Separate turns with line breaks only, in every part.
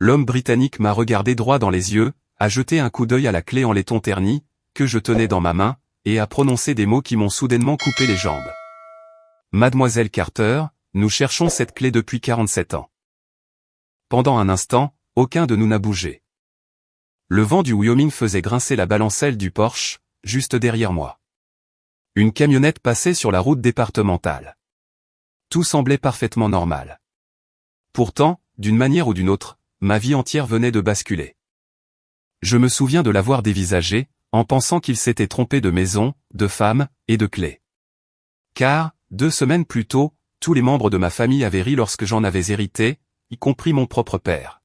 L'homme britannique m'a regardé droit dans les yeux, a jeté un coup d'œil à la clé en laiton terni, que je tenais dans ma main, et a prononcé des mots qui m'ont soudainement coupé les jambes. Mademoiselle Carter, nous cherchons cette clé depuis 47 ans. Pendant un instant, aucun de nous n'a bougé. Le vent du Wyoming faisait grincer la balancelle du Porsche, juste derrière moi. Une camionnette passait sur la route départementale. Tout semblait parfaitement normal. Pourtant, d'une manière ou d'une autre, ma vie entière venait de basculer. Je me souviens de l'avoir dévisagé, en pensant qu'il s'était trompé de maison, de femme, et de clé. Car, 2 semaines plus tôt, tous les membres de ma famille avaient ri lorsque j'en avais hérité, y compris mon propre père.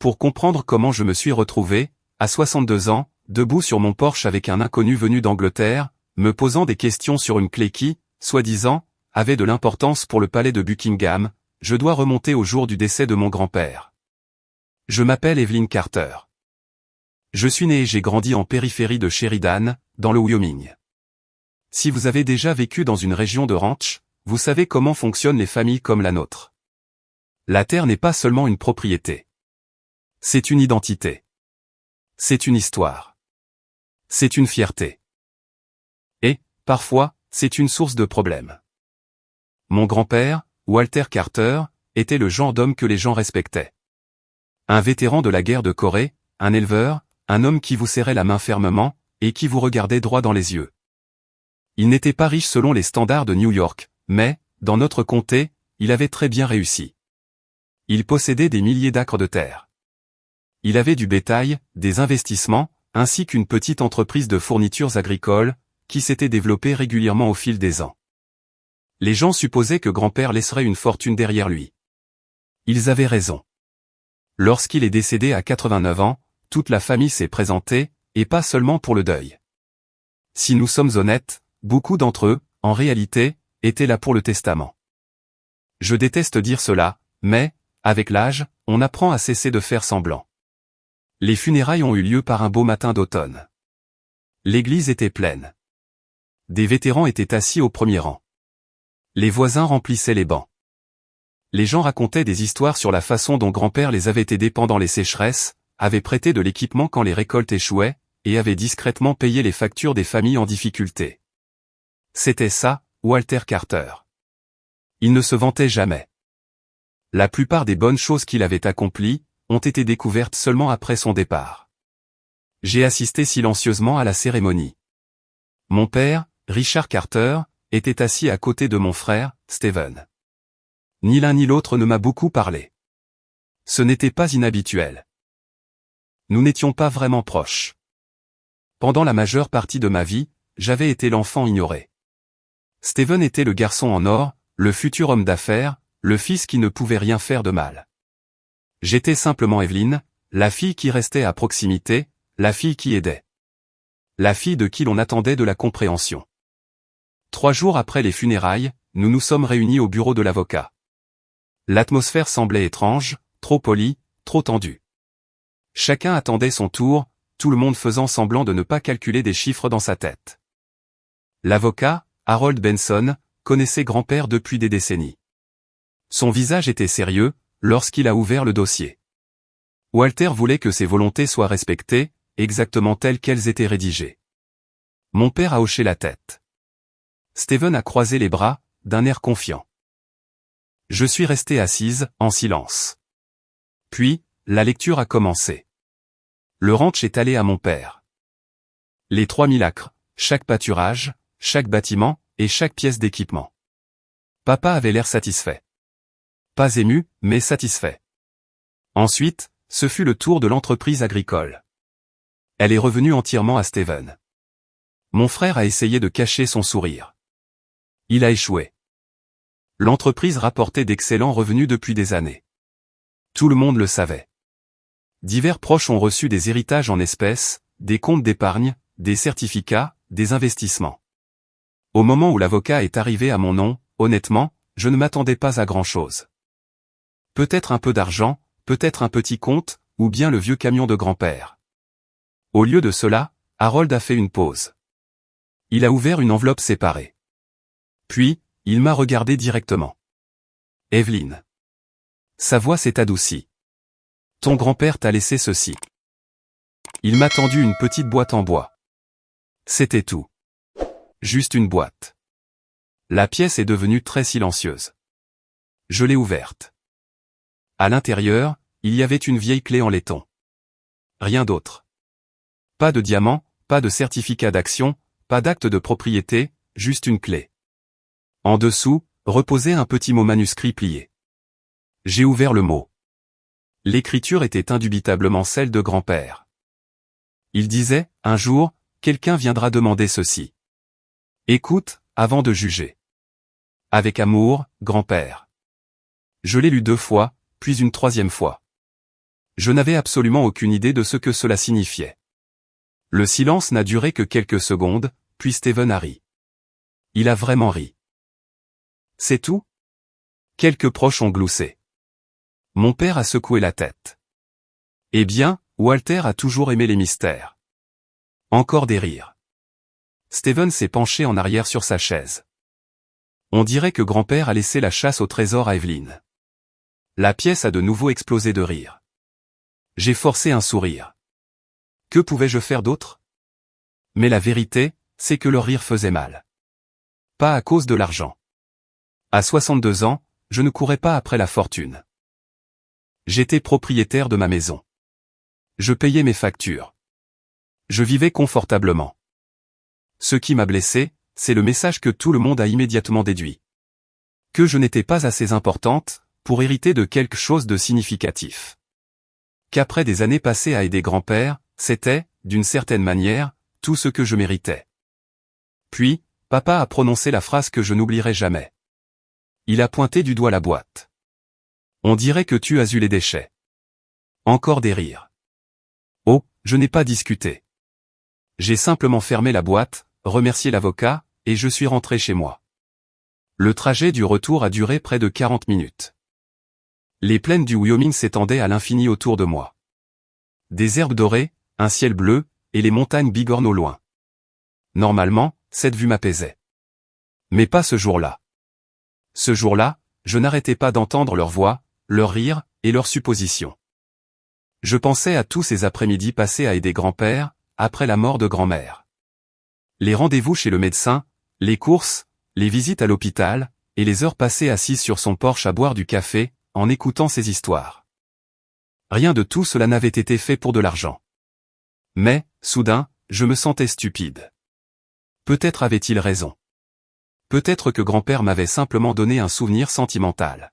Pour comprendre comment je me suis retrouvé, à 62 ans, debout sur mon Porsche avec un inconnu venu d'Angleterre, me posant des questions sur une clé qui, soi-disant, avait de l'importance pour le palais de Buckingham, je dois remonter au jour du décès de mon grand-père. Je m'appelle Evelyn Carter. Je suis né et j'ai grandi en périphérie de Sheridan, dans le Wyoming. Si vous avez déjà vécu dans une région de ranch, vous savez comment fonctionnent les familles comme la nôtre. La terre n'est pas seulement une propriété. C'est une identité. C'est une histoire. C'est une fierté. Et, parfois, c'est une source de problèmes. Mon grand-père, Walter Carter, était le genre d'homme que les gens respectaient. Un vétéran de la guerre de Corée, un éleveur, un homme qui vous serrait la main fermement, et qui vous regardait droit dans les yeux. Il n'était pas riche selon les standards de New York, mais, dans notre comté, il avait très bien réussi. Il possédait des milliers d'acres de terre. Il avait du bétail, des investissements, ainsi qu'une petite entreprise de fournitures agricoles, qui s'était développée régulièrement au fil des ans. Les gens supposaient que grand-père laisserait une fortune derrière lui. Ils avaient raison. Lorsqu'il est décédé à 89 ans, toute la famille s'est présentée, et pas seulement pour le deuil. Si nous sommes honnêtes, beaucoup d'entre eux, en réalité, étaient là pour le testament. Je déteste dire cela, mais, avec l'âge, on apprend à cesser de faire semblant. Les funérailles ont eu lieu par un beau matin d'automne. L'église était pleine. Des vétérans étaient assis au premier rang. Les voisins remplissaient les bancs. Les gens racontaient des histoires sur la façon dont grand-père les avait aidés pendant les sécheresses, avait prêté de l'équipement quand les récoltes échouaient, et avait discrètement payé les factures des familles en difficulté. C'était ça, Walter Carter. Il ne se vantait jamais. La plupart des bonnes choses qu'il avait accomplies, ont été découvertes seulement après son départ. J'ai assisté silencieusement à la cérémonie. Mon père, Richard Carter, était assis à côté de mon frère, Stephen. Ni l'un ni l'autre ne m'a beaucoup parlé. Ce n'était pas inhabituel. Nous n'étions pas vraiment proches. Pendant la majeure partie de ma vie, j'avais été l'enfant ignoré. Stephen était le garçon en or, le futur homme d'affaires, le fils qui ne pouvait rien faire de mal. J'étais simplement Evelyn, la fille qui restait à proximité, la fille qui aidait. La fille de qui l'on attendait de la compréhension. 3 jours après les funérailles, nous nous sommes réunis au bureau de l'avocat. L'atmosphère semblait étrange, trop polie, trop tendue. Chacun attendait son tour, tout le monde faisant semblant de ne pas calculer des chiffres dans sa tête. L'avocat, Harold Benson, connaissait grand-père depuis des décennies. Son visage était sérieux, lorsqu'il a ouvert le dossier. Walter voulait que ses volontés soient respectées, exactement telles qu'elles étaient rédigées. Mon père a hoché la tête. Stephen a croisé les bras, d'un air confiant. Je suis restée assise, en silence. Puis, la lecture a commencé. Le ranch est allé à mon père. Les 3000 acres, chaque pâturage, chaque bâtiment, et chaque pièce d'équipement. Papa avait l'air satisfait. Pas ému, mais satisfait. Ensuite, ce fut le tour de l'entreprise agricole. Elle est revenue entièrement à Stephen. Mon frère a essayé de cacher son sourire. Il a échoué. L'entreprise rapportait d'excellents revenus depuis des années. Tout le monde le savait. Divers proches ont reçu des héritages en espèces, des comptes d'épargne, des certificats, des investissements. Au moment où l'avocat est arrivé à mon nom, honnêtement, je ne m'attendais pas à grand-chose. Peut-être un peu d'argent, peut-être un petit compte, ou bien le vieux camion de grand-père. Au lieu de cela, Harold a fait une pause. Il a ouvert une enveloppe séparée. Puis, il m'a regardé directement. Evelyn. Sa voix s'est adoucie. Ton grand-père t'a laissé ceci. Il m'a tendu une petite boîte en bois. C'était tout. Juste une boîte. La pièce est devenue très silencieuse. Je l'ai ouverte. À l'intérieur, il y avait une vieille clé en laiton. Rien d'autre. Pas de diamant, pas de certificat d'action, pas d'acte de propriété, juste une clé. En dessous, reposait un petit mot manuscrit plié. J'ai ouvert le mot. L'écriture était indubitablement celle de grand-père. Il disait, un jour, quelqu'un viendra demander ceci. Écoute, avant de juger. Avec amour, grand-père. Je l'ai lu 2 fois, puis une 3e fois. Je n'avais absolument aucune idée de ce que cela signifiait. Le silence n'a duré que quelques secondes, puis Steven a ri. Il a vraiment ri. C'est tout? Quelques proches ont gloussé. Mon père a secoué la tête. Eh bien, Walter a toujours aimé les mystères. Encore des rires. Steven s'est penché en arrière sur sa chaise. On dirait que grand-père a laissé la chasse au trésor à Evelyn. La pièce a de nouveau explosé de rire. J'ai forcé un sourire. Que pouvais-je faire d'autre? Mais la vérité, c'est que le rire faisait mal. Pas à cause de l'argent. À 62 ans, je ne courais pas après la fortune. J'étais propriétaire de ma maison. Je payais mes factures. Je vivais confortablement. Ce qui m'a blessé, c'est le message que tout le monde a immédiatement déduit. Que je n'étais pas assez importante pour hériter de quelque chose de significatif. Qu'après des années passées à aider grand-père, c'était, d'une certaine manière, tout ce que je méritais. Puis, papa a prononcé la phrase que je n'oublierai jamais. Il a pointé du doigt la boîte. On dirait que tu as eu les déchets. Encore des rires. Oh, je n'ai pas discuté. J'ai simplement fermé la boîte, remercié l'avocat, et je suis rentré chez moi. Le trajet du retour a duré près de 40 minutes. Les plaines du Wyoming s'étendaient à l'infini autour de moi. Des herbes dorées, un ciel bleu, et les montagnes bigornes au loin. Normalement, cette vue m'apaisait. Mais pas ce jour-là. Ce jour-là, je n'arrêtais pas d'entendre leurs voix, leurs rires, et leurs suppositions. Je pensais à tous ces après-midi passés à aider grand-père, après la mort de grand-mère. Les rendez-vous chez le médecin, les courses, les visites à l'hôpital, et les heures passées assises sur son porche à boire du café, en écoutant ses histoires. Rien de tout cela n'avait été fait pour de l'argent. Mais, soudain, je me sentais stupide. Peut-être avait-il raison. Peut-être que grand-père m'avait simplement donné un souvenir sentimental.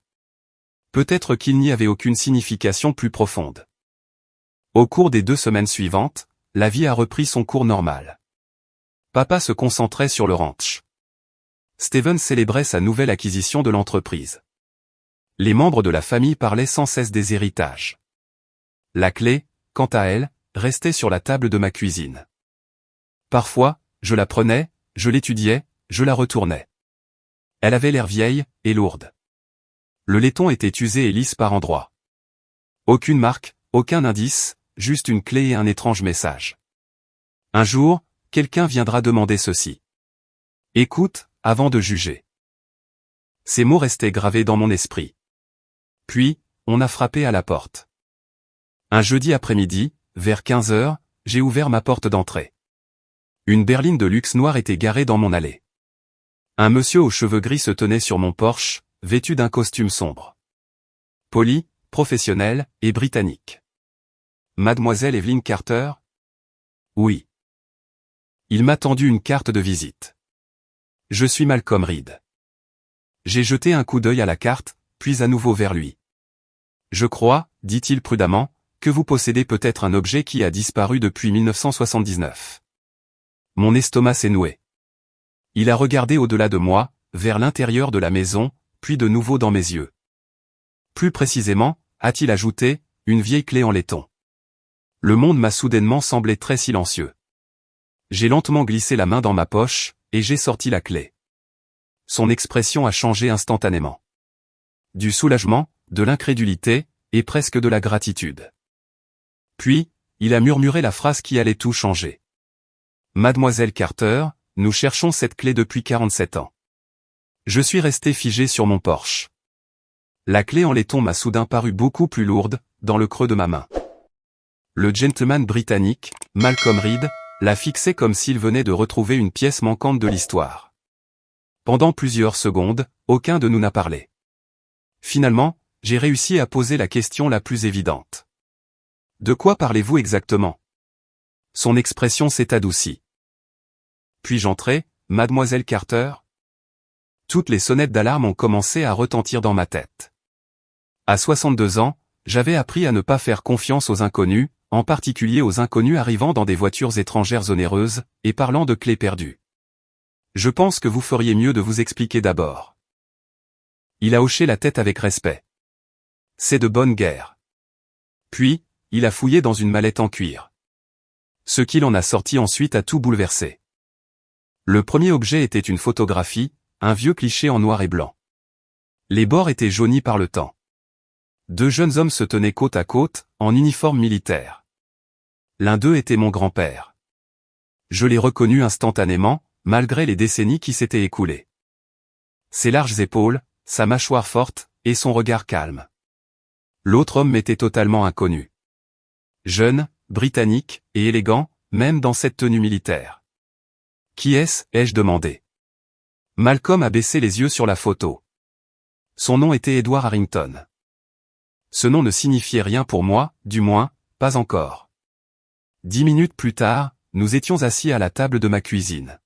Peut-être qu'il n'y avait aucune signification plus profonde. Au cours des 2 semaines suivantes, la vie a repris son cours normal. Papa se concentrait sur le ranch. Steven célébrait sa nouvelle acquisition de l'entreprise. Les membres de la famille parlaient sans cesse des héritages. La clé, quant à elle, restait sur la table de ma cuisine. Parfois, je la prenais, je l'étudiais, je la retournais. Elle avait l'air vieille et lourde. Le laiton était usé et lisse par endroits. Aucune marque, aucun indice, juste une clé et un étrange message. Un jour, quelqu'un viendra demander ceci. Écoute, avant de juger. Ces mots restaient gravés dans mon esprit. Puis, on a frappé à la porte. Un jeudi après-midi, vers 15 heures, j'ai ouvert ma porte d'entrée. Une berline de luxe noire était garée dans mon allée. Un monsieur aux cheveux gris se tenait sur mon porche, vêtu d'un costume sombre. Poli, professionnel, et britannique. Mademoiselle Evelyn Carter? Oui. Il m'a tendu une carte de visite. Je suis Malcolm Reed. J'ai jeté un coup d'œil à la carte, puis à nouveau vers lui. Je crois, dit-il prudemment, que vous possédez peut-être un objet qui a disparu depuis 1979. Mon estomac s'est noué. Il a regardé au-delà de moi, vers l'intérieur de la maison, puis de nouveau dans mes yeux. Plus précisément, a-t-il ajouté, une vieille clé en laiton. Le monde m'a soudainement semblé très silencieux. J'ai lentement glissé la main dans ma poche, et j'ai sorti la clé. Son expression a changé instantanément. Du soulagement, de l'incrédulité, et presque de la gratitude. Puis, il a murmuré la phrase qui allait tout changer. Mademoiselle Carter, nous cherchons cette clé depuis 47 ans. Je suis resté figé sur mon porche. La clé en laiton m'a soudain paru beaucoup plus lourde, dans le creux de ma main. Le gentleman britannique, Malcolm Reed, l'a fixé comme s'il venait de retrouver une pièce manquante de l'histoire. Pendant plusieurs secondes, aucun de nous n'a parlé. Finalement, j'ai réussi à poser la question la plus évidente. De quoi parlez-vous exactement? Son expression s'est adoucie. Puis-je entrer, mademoiselle Carter? Toutes les sonnettes d'alarme ont commencé à retentir dans ma tête. À 62 ans, j'avais appris à ne pas faire confiance aux inconnus, en particulier aux inconnus arrivant dans des voitures étrangères onéreuses, et parlant de clés perdues. Je pense que vous feriez mieux de vous expliquer d'abord. Il a hoché la tête avec respect. C'est de bonne guerre. Puis, il a fouillé dans une mallette en cuir. Ce qu'il en a sorti ensuite a tout bouleversé. Le premier objet était une photographie, un vieux cliché en noir et blanc. Les bords étaient jaunis par le temps. 2 jeunes hommes se tenaient côte à côte, en uniforme militaire. L'un d'eux était mon grand-père. Je l'ai reconnu instantanément, malgré les décennies qui s'étaient écoulées. Ses larges épaules, sa mâchoire forte, et son regard calme. L'autre homme m'était totalement inconnu. Jeune, britannique, et élégant, même dans cette tenue militaire. Qui est-ce, ai-je demandé. Malcolm a baissé les yeux sur la photo. Son nom était Edward Harrington. Ce nom ne signifiait rien pour moi, du moins, pas encore. 10 minutes plus tard, nous étions assis à la table de ma cuisine.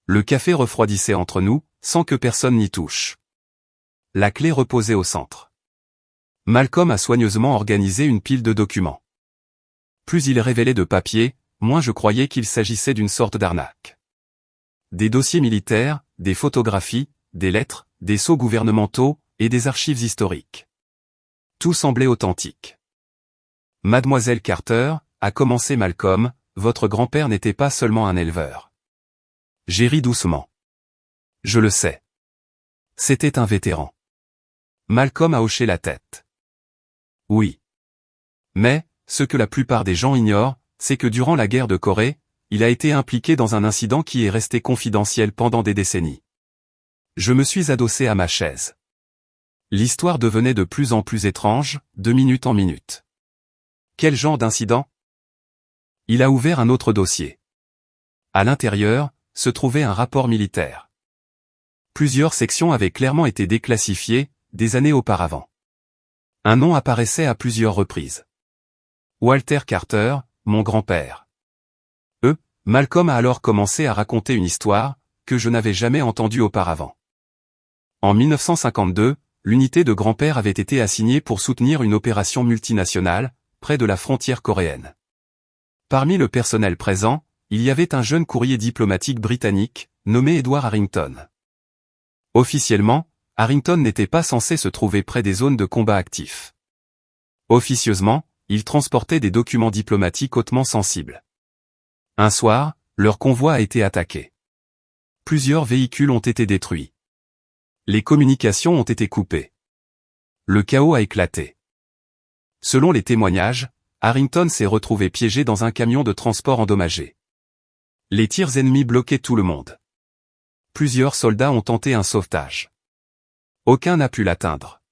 Le café refroidissait entre nous, sans que personne n'y touche. La clé reposait au centre. Malcolm a soigneusement organisé une pile de documents. Plus il révélait de papiers, moins je croyais qu'il s'agissait d'une sorte d'arnaque. Des dossiers militaires, des photographies, des lettres, des sceaux gouvernementaux, et des archives historiques. Tout semblait authentique. Mademoiselle Carter, a commencé Malcolm, votre grand-père n'était pas seulement un éleveur. J'ai ri doucement. Je le sais. C'était un vétéran. Malcolm a hoché la tête. Oui. Mais, ce que la plupart des gens ignorent, c'est que durant la guerre de Corée, il a été impliqué dans un incident qui est resté confidentiel pendant des décennies. Je me suis adossé à ma chaise. L'histoire devenait de plus en plus étrange, de minute en minute. Quel genre d'incident? Il a ouvert un autre dossier. À l'intérieur, se trouvait un rapport militaire. Plusieurs sections avaient clairement été déclassifiées, des années auparavant. Un nom apparaissait à plusieurs reprises. Walter Carter, mon grand-père. Malcolm a alors commencé à raconter une histoire, que je n'avais jamais entendue auparavant. En 1952, l'unité de grand-père avait été assignée pour soutenir une opération multinationale, près de la frontière coréenne. Parmi le personnel présent, il y avait un jeune courrier diplomatique britannique, nommé Edward Harrington. Officiellement, Harrington n'était pas censé se trouver près des zones de combat actifs. Officieusement, il transportait des documents diplomatiques hautement sensibles. Un soir, leur convoi a été attaqué. Plusieurs véhicules ont été détruits. Les communications ont été coupées. Le chaos a éclaté. Selon les témoignages, Harrington s'est retrouvé piégé dans un camion de transport endommagé. Les tirs ennemis bloquaient tout le monde. Plusieurs soldats ont tenté un sauvetage. Aucun n'a pu l'atteindre.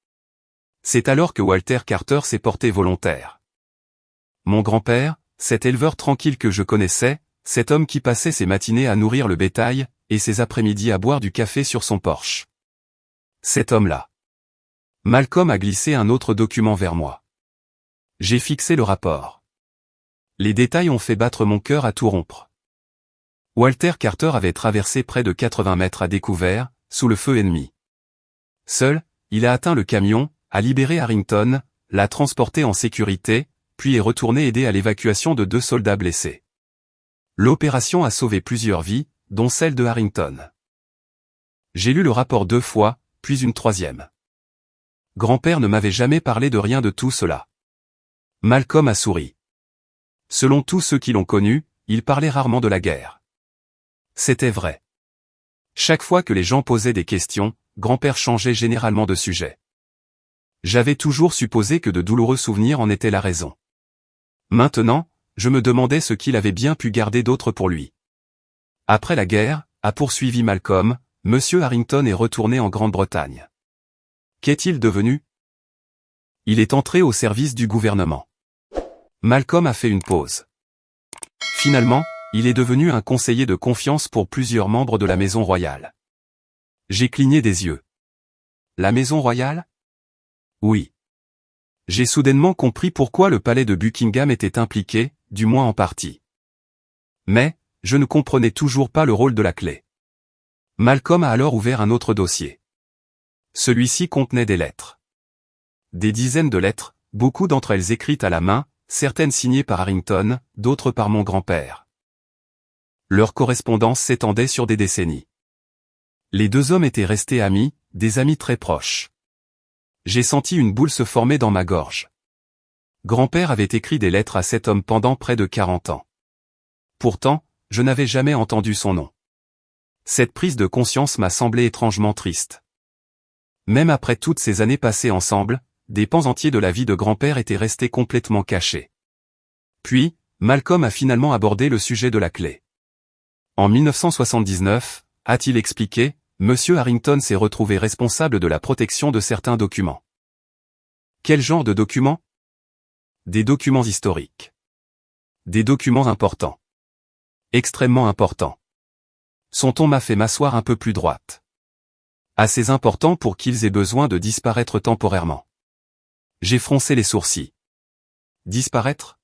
C'est alors que Walter Carter s'est porté volontaire. Mon grand-père, cet éleveur tranquille que je connaissais, cet homme qui passait ses matinées à nourrir le bétail, et ses après-midi à boire du café sur son porche. Cet homme-là. Malcolm a glissé un autre document vers moi. J'ai fixé le rapport. Les détails ont fait battre mon cœur à tout rompre. Walter Carter avait traversé près de 80 mètres à découvert, sous le feu ennemi. Seul, il a atteint le camion, a libéré Harrington, l'a transporté en sécurité, puis est retourné aider à l'évacuation de 2 soldats blessés. L'opération a sauvé plusieurs vies, dont celle de Harrington. J'ai lu le rapport 2 fois, puis une 3e. Grand-père ne m'avait jamais parlé de rien de tout cela. Malcolm a souri. Selon tous ceux qui l'ont connu, il parlait rarement de la guerre. C'était vrai. Chaque fois que les gens posaient des questions, grand-père changeait généralement de sujet. J'avais toujours supposé que de douloureux souvenirs en étaient la raison. Maintenant, je me demandais ce qu'il avait bien pu garder d'autre pour lui. Après la guerre, a poursuivi Malcolm, Monsieur Harrington est retourné en Grande-Bretagne. Qu'est-il devenu? Il est entré au service du gouvernement. Malcolm a fait une pause. Finalement, il est devenu un conseiller de confiance pour plusieurs membres de la Maison royale. J'ai cligné des yeux. La Maison royale? Oui. J'ai soudainement compris pourquoi le palais de Buckingham était impliqué, du moins en partie. Mais, je ne comprenais toujours pas le rôle de la clé. Malcolm a alors ouvert un autre dossier. Celui-ci contenait des lettres. Des dizaines de lettres, beaucoup d'entre elles écrites à la main, certaines signées par Harrington, d'autres par mon grand-père. Leur correspondance s'étendait sur des décennies. Les deux hommes étaient restés amis, des amis très proches. J'ai senti une boule se former dans ma gorge. Grand-père avait écrit des lettres à cet homme pendant près de 40 ans. Pourtant, je n'avais jamais entendu son nom. Cette prise de conscience m'a semblé étrangement triste. Même après toutes ces années passées ensemble, des pans entiers de la vie de grand-père étaient restés complètement cachés. Puis, Malcolm a finalement abordé le sujet de la clé. En 1979, a-t-il expliqué, Monsieur Harrington s'est retrouvé responsable de la protection de certains documents. Quel genre de documents? Des documents historiques. Des documents importants. Extrêmement importants. Son ton m'a fait m'asseoir un peu plus droite. Assez important pour qu'ils aient besoin de disparaître temporairement. J'ai froncé les sourcils. Disparaître?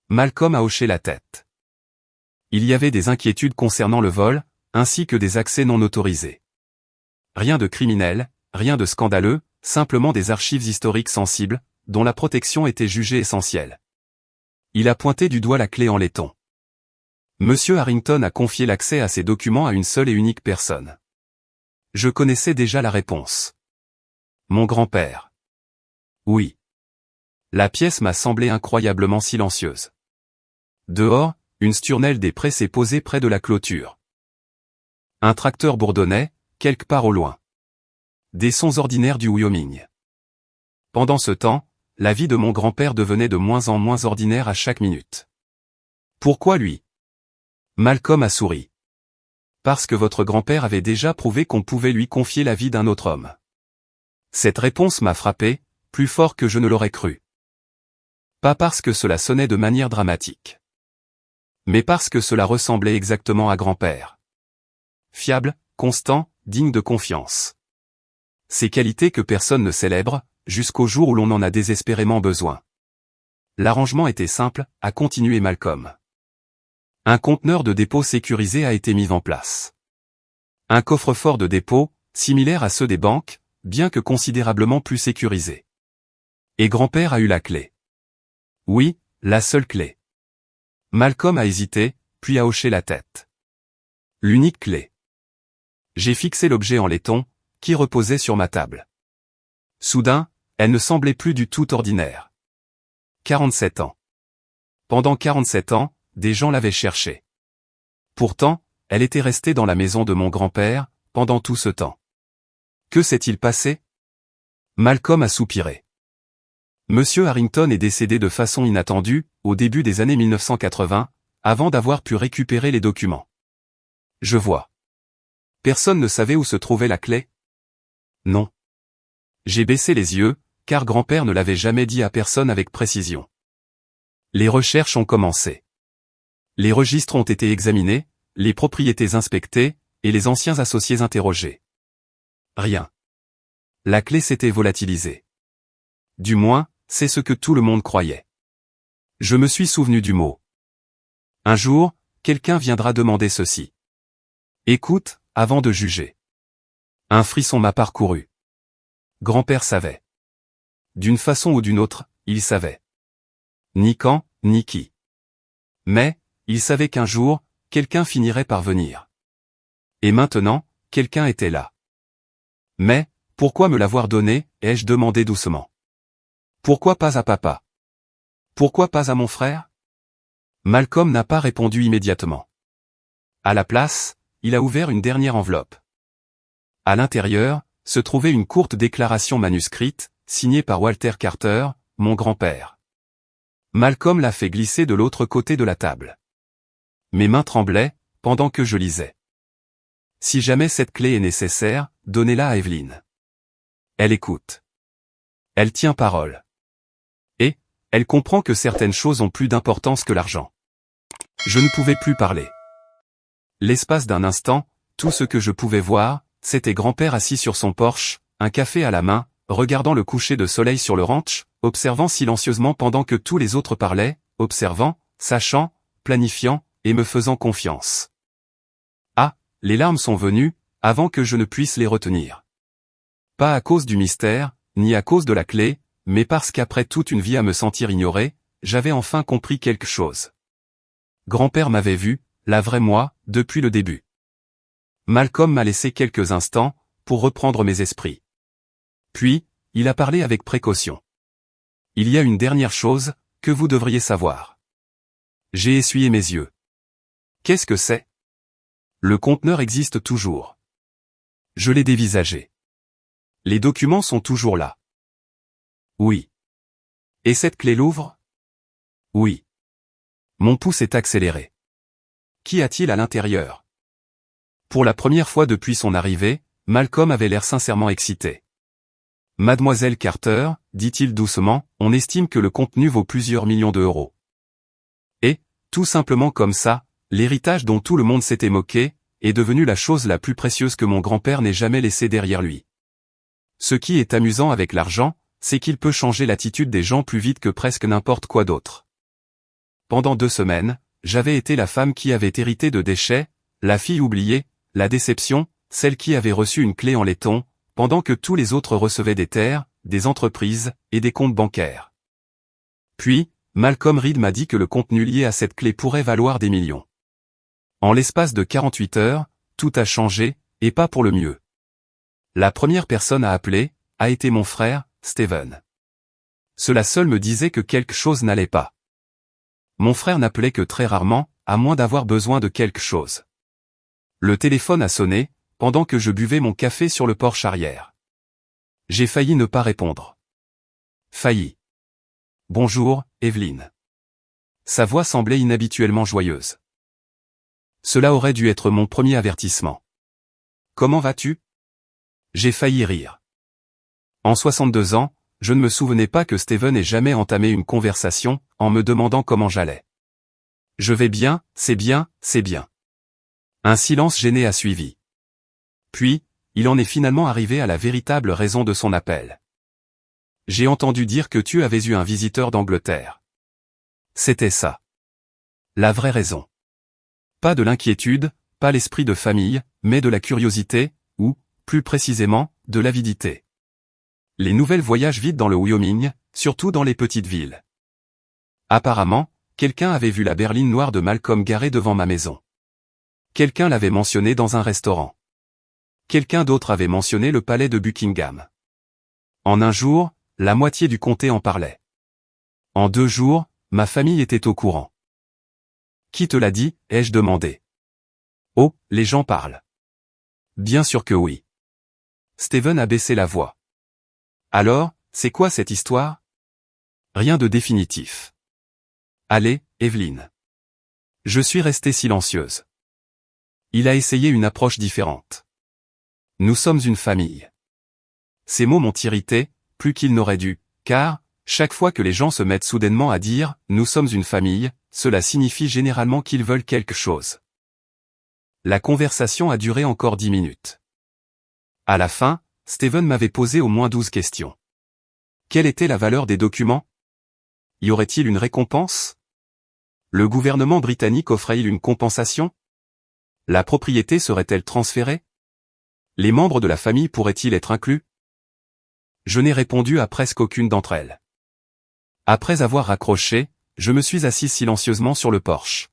Malcolm a hoché la tête. Il y avait des inquiétudes concernant le vol, ainsi que des accès non autorisés. Rien de criminel, rien de scandaleux, simplement des archives historiques sensibles, dont la protection était jugée essentielle. Il a pointé du doigt la clé en laiton. Monsieur Harrington a confié l'accès à ces documents à une seule et unique personne. Je connaissais déjà la réponse. Mon grand-père. Oui. La pièce m'a semblé incroyablement silencieuse. Dehors, une sturnelle des prés s'est posée près de la clôture. Un tracteur bourdonnait, quelque part au loin. Des sons ordinaires du Wyoming. Pendant ce temps, la vie de mon grand-père devenait de moins en moins ordinaire à chaque minute. Pourquoi lui? Malcolm a souri. Parce que votre grand-père avait déjà prouvé qu'on pouvait lui confier la vie d'un autre homme. Cette réponse m'a frappé, plus fort que je ne l'aurais cru. Pas parce que cela sonnait de manière dramatique. Mais parce que cela ressemblait exactement à grand-père. Fiable, constant, digne de confiance. Ces qualités que personne ne célèbre, jusqu'au jour où l'on en a désespérément besoin. L'arrangement était simple, a continué Malcolm. Un conteneur de dépôt sécurisé a été mis en place. Un coffre-fort de dépôt, similaire à ceux des banques, bien que considérablement plus sécurisé. Et grand-père a eu la clé. Oui, la seule clé. Malcolm a hésité, puis a hoché la tête. L'unique clé. J'ai fixé l'objet en laiton, qui reposait sur ma table. Soudain, elle ne semblait plus du tout ordinaire. 47 ans. Pendant 47 ans, des gens l'avaient cherchée. Pourtant, elle était restée dans la maison de mon grand-père, pendant tout ce temps. Que s'est-il passé? Malcolm a soupiré. Monsieur Harrington est décédé de façon inattendue, au début des années 1980, avant d'avoir pu récupérer les documents. Je vois. Personne ne savait où se trouvait la clé? Non. J'ai baissé les yeux, car grand-père ne l'avait jamais dit à personne avec précision. Les recherches ont commencé. Les registres ont été examinés, les propriétés inspectées, et les anciens associés interrogés. Rien. La clé s'était volatilisée. Du moins, c'est ce que tout le monde croyait. Je me suis souvenu du mot. Un jour, quelqu'un viendra demander ceci. Écoute, avant de juger. Un frisson m'a parcouru. Grand-père savait. D'une façon ou d'une autre, il savait. Ni quand, ni qui. Mais, il savait qu'un jour, quelqu'un finirait par venir. Et maintenant, quelqu'un était là. Mais, pourquoi me l'avoir donné, ai-je demandé doucement. Pourquoi pas à papa? Pourquoi pas à mon frère? Malcolm n'a pas répondu immédiatement. À la place, il a ouvert une dernière enveloppe. À l'intérieur, se trouvait une courte déclaration manuscrite, signée par Walter Carter, mon grand-père. Malcolm l'a fait glisser de l'autre côté de la table. Mes mains tremblaient, pendant que je lisais. Si jamais cette clé est nécessaire, donnez-la à Evelyn. Elle écoute. Elle tient parole. Et, elle comprend que certaines choses ont plus d'importance que l'argent. Je ne pouvais plus parler. L'espace d'un instant, tout ce que je pouvais voir, c'était grand-père assis sur son porche, un café à la main, regardant le coucher de soleil sur le ranch, observant silencieusement pendant que tous les autres parlaient, observant, sachant, planifiant, et me faisant confiance. Ah, les larmes sont venues, avant que je ne puisse les retenir. Pas à cause du mystère, ni à cause de la clé, mais parce qu'après toute une vie à me sentir ignoré, j'avais enfin compris quelque chose. Grand-père m'avait vu, la vraie moi, depuis le début. Malcolm m'a laissé quelques instants, pour reprendre mes esprits. Puis, il a parlé avec précaution. Il y a une dernière chose, que vous devriez savoir. J'ai essuyé mes yeux. Qu'est-ce que c'est? Le conteneur existe toujours. Je l'ai dévisagé. Les documents sont toujours là. Oui. Et cette clé l'ouvre? Oui. Mon pouce est accéléré. Qu'y a-t-il à l'intérieur? Pour la première fois depuis son arrivée, Malcolm avait l'air sincèrement excité. Mademoiselle Carter, dit-il doucement, on estime que le contenu vaut plusieurs millions d'euros. Et, tout simplement comme ça, l'héritage dont tout le monde s'était moqué, est devenu la chose la plus précieuse que mon grand-père n'ait jamais laissée derrière lui. Ce qui est amusant avec l'argent, c'est qu'il peut changer l'attitude des gens plus vite que presque n'importe quoi d'autre. Pendant 2 semaines, j'avais été la femme qui avait hérité de déchets, la fille oubliée, la déception, celle qui avait reçu une clé en laiton, pendant que tous les autres recevaient des terres, des entreprises, et des comptes bancaires. Puis, Malcolm Reed m'a dit que le contenu lié à cette clé pourrait valoir des millions. En l'espace de 48 heures, tout a changé, et pas pour le mieux. La première personne à appeler, a été mon frère, Steven. Cela seul me disait que quelque chose n'allait pas. Mon frère n'appelait que très rarement, à moins d'avoir besoin de quelque chose. Le téléphone a sonné, pendant que je buvais mon café sur le porche arrière. J'ai failli ne pas répondre. Failli. Bonjour, Evelyne. Sa voix semblait inhabituellement joyeuse. Cela aurait dû être mon premier avertissement. Comment vas-tu? J'ai failli rire. En 62 ans, je ne me souvenais pas que Steven ait jamais entamé une conversation, en me demandant comment j'allais. Je vais bien, c'est bien, c'est bien. Un silence gêné a suivi. Puis, il en est finalement arrivé à la véritable raison de son appel. J'ai entendu dire que tu avais eu un visiteur d'Angleterre. C'était ça. La vraie raison. Pas de l'inquiétude, pas l'esprit de famille, mais de la curiosité, ou, plus précisément, de l'avidité. Les nouvelles voyagent vite dans le Wyoming, surtout dans les petites villes. Apparemment, quelqu'un avait vu la berline noire de Malcolm garée devant ma maison. Quelqu'un l'avait mentionné dans un restaurant. Quelqu'un d'autre avait mentionné le palais de Buckingham. En un jour, la moitié du comté en parlait. En 2 jours, ma famille était au courant. Qui te l'a dit, ai-je demandé. Oh, les gens parlent. Bien sûr que oui. Steven a baissé la voix. Alors, c'est quoi cette histoire? Rien de définitif. Allez, Evelyne. Je suis restée silencieuse. Il a essayé une approche différente. Nous sommes une famille. Ces mots m'ont irrité, plus qu'ils n'auraient dû, car, chaque fois que les gens se mettent soudainement à dire « nous sommes une famille », cela signifie généralement qu'ils veulent quelque chose. La conversation a duré encore 10 minutes. À la fin, Steven m'avait posé au moins 12 questions. Quelle était la valeur des documents? Y aurait-il une récompense? Le gouvernement britannique offrait-il une compensation? La propriété serait-elle transférée? Les membres de la famille pourraient-ils être inclus? Je n'ai répondu à presque aucune d'entre elles. Après avoir raccroché, je me suis assis silencieusement sur le porche.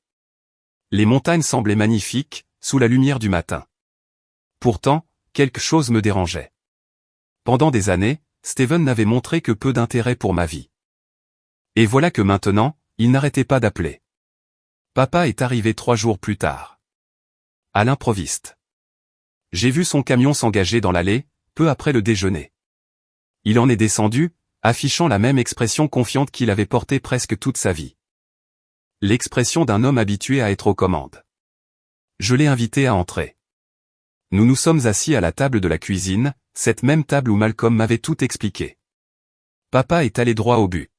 Les montagnes semblaient magnifiques, sous la lumière du matin. Pourtant, quelque chose me dérangeait. Pendant des années, Steven n'avait montré que peu d'intérêt pour ma vie. Et voilà que maintenant, il n'arrêtait pas d'appeler. Papa est arrivé 3 jours plus tard. À l'improviste. J'ai vu son camion s'engager dans l'allée, peu après le déjeuner. Il en est descendu, affichant la même expression confiante qu'il avait portée presque toute sa vie. L'expression d'un homme habitué à être aux commandes. Je l'ai invité à entrer. Nous nous sommes assis à la table de la cuisine, cette même table où Malcolm m'avait tout expliqué. Papa est allé droit au but.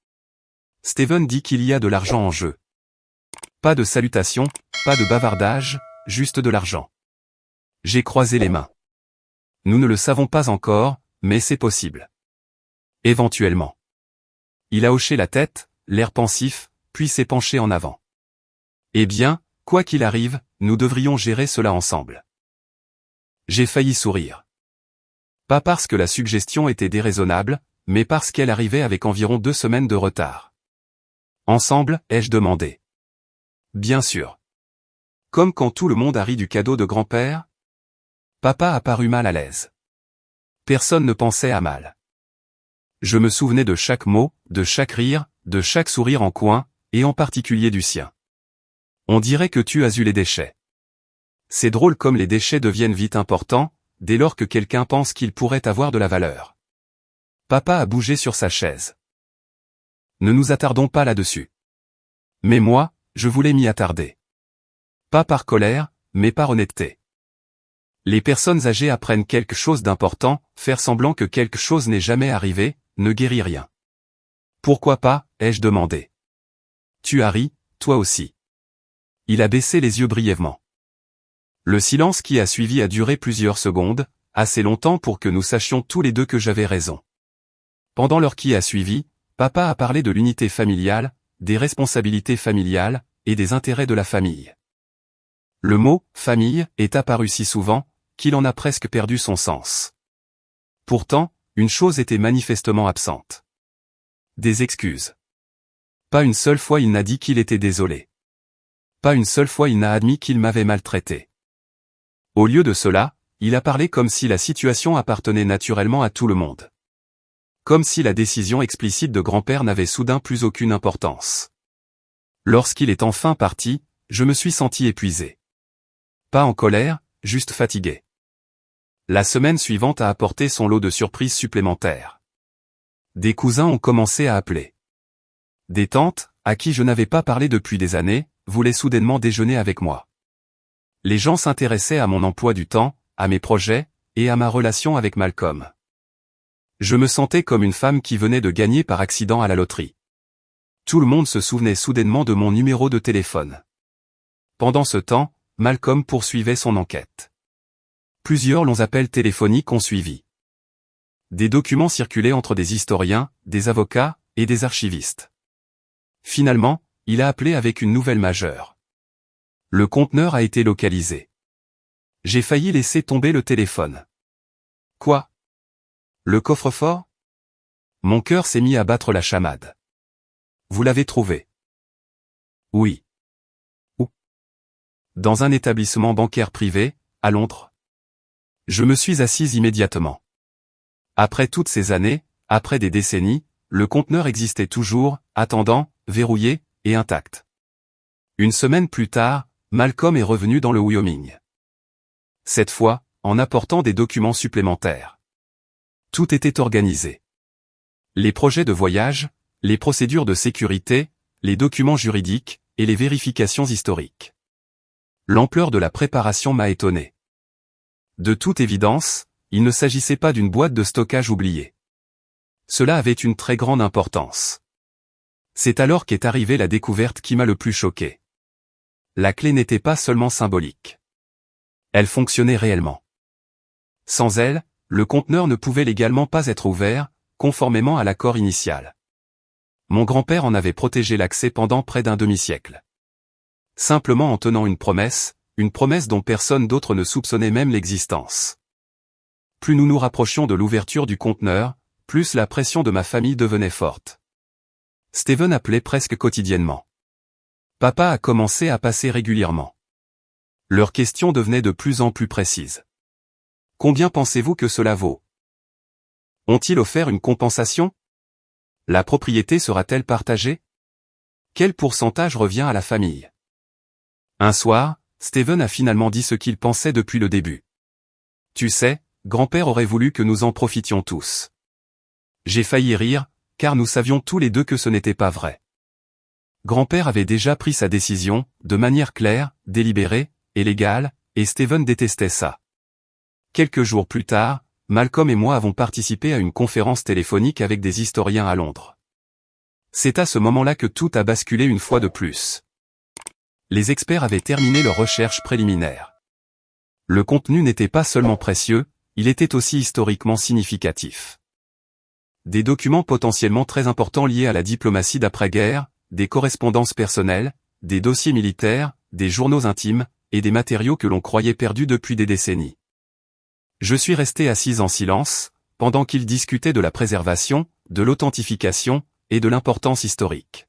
Steven dit qu'il y a de l'argent en jeu. Pas de salutations, pas de bavardage, juste de l'argent. J'ai croisé les mains. Nous ne le savons pas encore, mais c'est possible. Éventuellement. Il a hoché la tête, l'air pensif, puis s'est penché en avant. Eh bien, quoi qu'il arrive, nous devrions gérer cela ensemble. J'ai failli sourire. Pas parce que la suggestion était déraisonnable, mais parce qu'elle arrivait avec environ 2 semaines de retard. Ensemble, ai-je demandé. Bien sûr. Comme quand tout le monde a ri du cadeau de grand-père? Papa a paru mal à l'aise. Personne ne pensait à mal. Je me souvenais de chaque mot, de chaque rire, de chaque sourire en coin, et en particulier du sien. On dirait que tu as eu les déchets. C'est drôle comme les déchets deviennent vite importants, dès lors que quelqu'un pense qu'il pourrait avoir de la valeur. Papa a bougé sur sa chaise. Ne nous attardons pas là-dessus. Mais moi, je voulais m'y attarder. Pas par colère, mais par honnêteté. Les personnes âgées apprennent quelque chose d'important, faire semblant que quelque chose n'est jamais arrivé, ne guérit rien. Pourquoi pas, ai-je demandé. Tu as ri, toi aussi. Il a baissé les yeux brièvement. Le silence qui a suivi a duré plusieurs secondes, assez longtemps pour que nous sachions tous les deux que j'avais raison. Pendant l'heure qui a suivi, papa a parlé de l'unité familiale, des responsabilités familiales, et des intérêts de la famille. Le mot « famille » est apparu si souvent, qu'il en a presque perdu son sens. Pourtant, une chose était manifestement absente. Des excuses. Pas une seule fois il n'a dit qu'il était désolé. Pas une seule fois il n'a admis qu'il m'avait maltraité. Au lieu de cela, il a parlé comme si la situation appartenait naturellement à tout le monde. Comme si la décision explicite de grand-père n'avait soudain plus aucune importance. Lorsqu'il est enfin parti, je me suis senti épuisé. Pas en colère, juste fatigué. La semaine suivante a apporté son lot de surprises supplémentaires. Des cousins ont commencé à appeler. Des tantes, à qui je n'avais pas parlé depuis des années, voulaient soudainement déjeuner avec moi. Les gens s'intéressaient à mon emploi du temps, à mes projets, et à ma relation avec Malcolm. Je me sentais comme une femme qui venait de gagner par accident à la loterie. Tout le monde se souvenait soudainement de mon numéro de téléphone. Pendant ce temps, Malcolm poursuivait son enquête. Plusieurs longs appels téléphoniques ont suivi. Des documents circulaient entre des historiens, des avocats, et des archivistes. Finalement, il a appelé avec une nouvelle majeure. Le conteneur a été localisé. J'ai failli laisser tomber le téléphone. Quoi? Le coffre-fort? Mon cœur s'est mis à battre la chamade. Vous l'avez trouvé? Oui. Où? Dans un établissement bancaire privé, à Londres. Je me suis assise immédiatement. Après toutes ces années, après des décennies, le conteneur existait toujours, attendant, verrouillé, et intact. Une semaine plus tard, Malcolm est revenu dans le Wyoming. Cette fois, en apportant des documents supplémentaires. Tout était organisé. Les projets de voyage, les procédures de sécurité, les documents juridiques, et les vérifications historiques. L'ampleur de la préparation m'a étonné. De toute évidence, il ne s'agissait pas d'une boîte de stockage oubliée. Cela avait une très grande importance. C'est alors qu'est arrivée la découverte qui m'a le plus choqué. La clé n'était pas seulement symbolique. Elle fonctionnait réellement. Sans elle, le conteneur ne pouvait légalement pas être ouvert, conformément à l'accord initial. Mon grand-père en avait protégé l'accès pendant près d'un demi-siècle. Simplement en tenant une promesse dont personne d'autre ne soupçonnait même l'existence. Plus nous nous rapprochions de l'ouverture du conteneur, plus la pression de ma famille devenait forte. Steven appelait presque quotidiennement. Papa a commencé à passer régulièrement. Leurs questions devenaient de plus en plus précises. Combien pensez-vous que cela vaut? Ont-ils offert une compensation? La propriété sera-t-elle partagée? Quel pourcentage revient à la famille? Un soir, Steven a finalement dit ce qu'il pensait depuis le début. Tu sais, grand-père aurait voulu que nous en profitions tous. J'ai failli rire, car nous savions tous les deux que ce n'était pas vrai. Grand-père avait déjà pris sa décision, de manière claire, délibérée, et légale, et Steven détestait ça. Quelques jours plus tard, Malcolm et moi avons participé à une conférence téléphonique avec des historiens à Londres. C'est à ce moment-là que tout a basculé une fois de plus. Les experts avaient terminé leurs recherches préliminaires. Le contenu n'était pas seulement précieux, il était aussi historiquement significatif. Des documents potentiellement très importants liés à la diplomatie d'après-guerre, des correspondances personnelles, des dossiers militaires, des journaux intimes, et des matériaux que l'on croyait perdus depuis des décennies. Je suis resté assise en silence, pendant qu'ils discutaient de la préservation, de l'authentification, et de l'importance historique.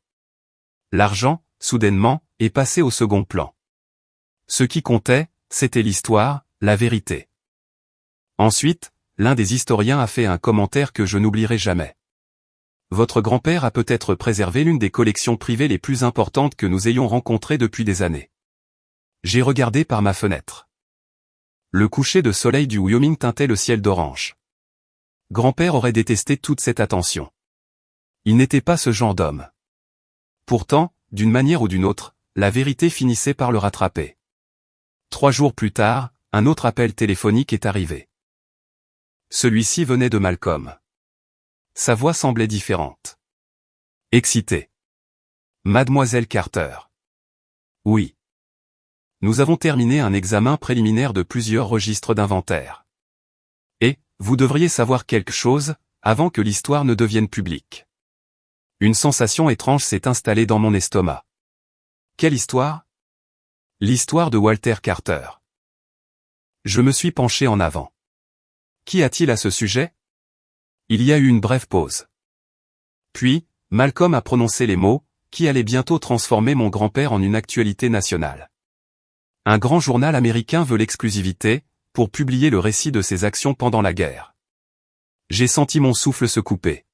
L'argent, soudainement, est passé au second plan. Ce qui comptait, c'était l'histoire, la vérité. Ensuite, l'un des historiens a fait un commentaire que je n'oublierai jamais. Votre grand-père a peut-être préservé l'une des collections privées les plus importantes que nous ayons rencontrées depuis des années. J'ai regardé par ma fenêtre. Le coucher de soleil du Wyoming teintait le ciel d'orange. Grand-père aurait détesté toute cette attention. Il n'était pas ce genre d'homme. Pourtant, d'une manière ou d'une autre, la vérité finissait par le rattraper. 3 jours plus tard, un autre appel téléphonique est arrivé. Celui-ci venait de Malcolm. Sa voix semblait différente. Excitée. Mademoiselle Carter. Oui. Nous avons terminé un examen préliminaire de plusieurs registres d'inventaire. Et, vous devriez savoir quelque chose, avant que l'histoire ne devienne publique. Une sensation étrange s'est installée dans mon estomac. Quelle histoire? L'histoire de Walter Carter. Je me suis penché en avant. Qu'y a-t-il à ce sujet? Il y a eu une brève pause. Puis, Malcolm a prononcé les mots, qui allaient bientôt transformer mon grand-père en une actualité nationale. Un grand journal américain veut l'exclusivité, pour publier le récit de ses actions pendant la guerre. J'ai senti mon souffle se couper.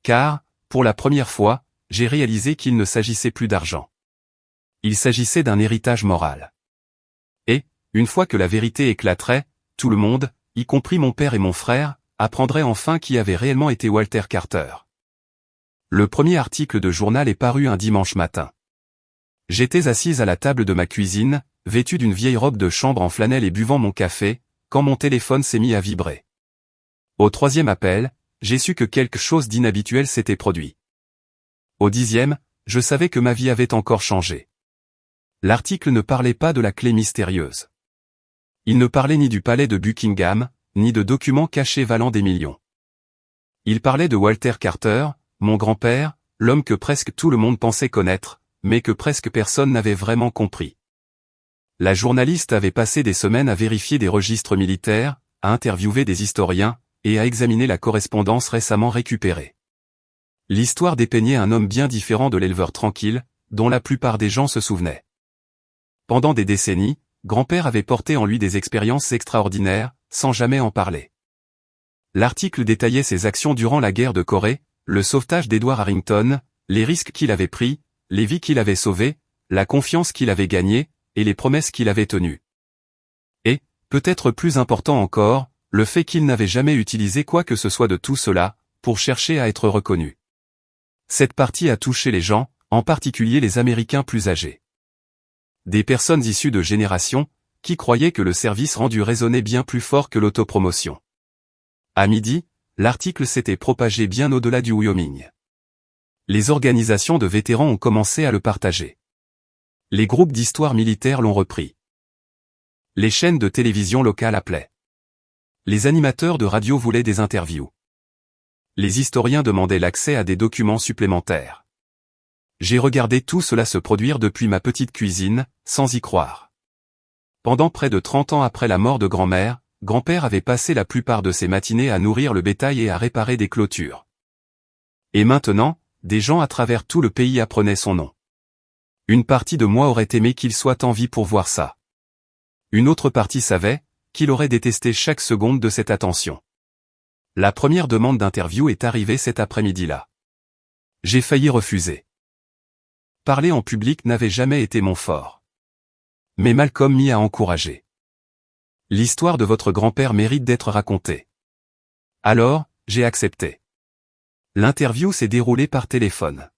Car, pour la première fois, j'ai réalisé qu'il ne s'agissait plus d'argent. Il s'agissait d'un héritage moral. Et, une fois que la vérité éclaterait, tout le monde, y compris mon père et mon frère, apprendrait enfin qui avait réellement été Walter Carter. Le premier article de journal est paru un dimanche matin. J'étais assise à la table de ma cuisine, vêtue d'une vieille robe de chambre en flanelle et buvant mon café, quand mon téléphone s'est mis à vibrer. Au 3e appel, j'ai su que quelque chose d'inhabituel s'était produit. Au 10e, je savais que ma vie avait encore changé. L'article ne parlait pas de la clé mystérieuse. Il ne parlait ni du palais de Buckingham, ni de documents cachés valant des millions. Il parlait de Walter Carter, mon grand-père, l'homme que presque tout le monde pensait connaître, mais que presque personne n'avait vraiment compris. La journaliste avait passé des semaines à vérifier des registres militaires, à interviewer des historiens, et à examiner la correspondance récemment récupérée. L'histoire dépeignait un homme bien différent de l'éleveur tranquille, dont la plupart des gens se souvenaient. Pendant des décennies, grand-père avait porté en lui des expériences extraordinaires, sans jamais en parler. L'article détaillait ses actions durant la guerre de Corée, le sauvetage d'Edward Harrington, les risques qu'il avait pris, les vies qu'il avait sauvées, la confiance qu'il avait gagnée, et les promesses qu'il avait tenues. Et, peut-être plus important encore, le fait qu'il n'avait jamais utilisé quoi que ce soit de tout cela, pour chercher à être reconnu. Cette partie a touché les gens, en particulier les Américains plus âgés. Des personnes issues de générations, qui croyaient que le service rendu résonnait bien plus fort que l'autopromotion. À midi, l'article s'était propagé bien au-delà du Wyoming. Les organisations de vétérans ont commencé à le partager. Les groupes d'histoire militaire l'ont repris. Les chaînes de télévision locales appelaient. Les animateurs de radio voulaient des interviews. Les historiens demandaient l'accès à des documents supplémentaires. J'ai regardé tout cela se produire depuis ma petite cuisine, sans y croire. Pendant près de 30 ans après la mort de grand-mère, grand-père avait passé la plupart de ses matinées à nourrir le bétail et à réparer des clôtures. Et maintenant, des gens à travers tout le pays apprenaient son nom. Une partie de moi aurait aimé qu'il soit en vie pour voir ça. Une autre partie savait qu'il aurait détesté chaque seconde de cette attention. La première demande d'interview est arrivée cet après-midi-là. J'ai failli refuser. Parler en public n'avait jamais été mon fort. Mais Malcolm m'y a encouragé. L'histoire de votre grand-père mérite d'être racontée. Alors, j'ai accepté. L'interview s'est déroulée par téléphone.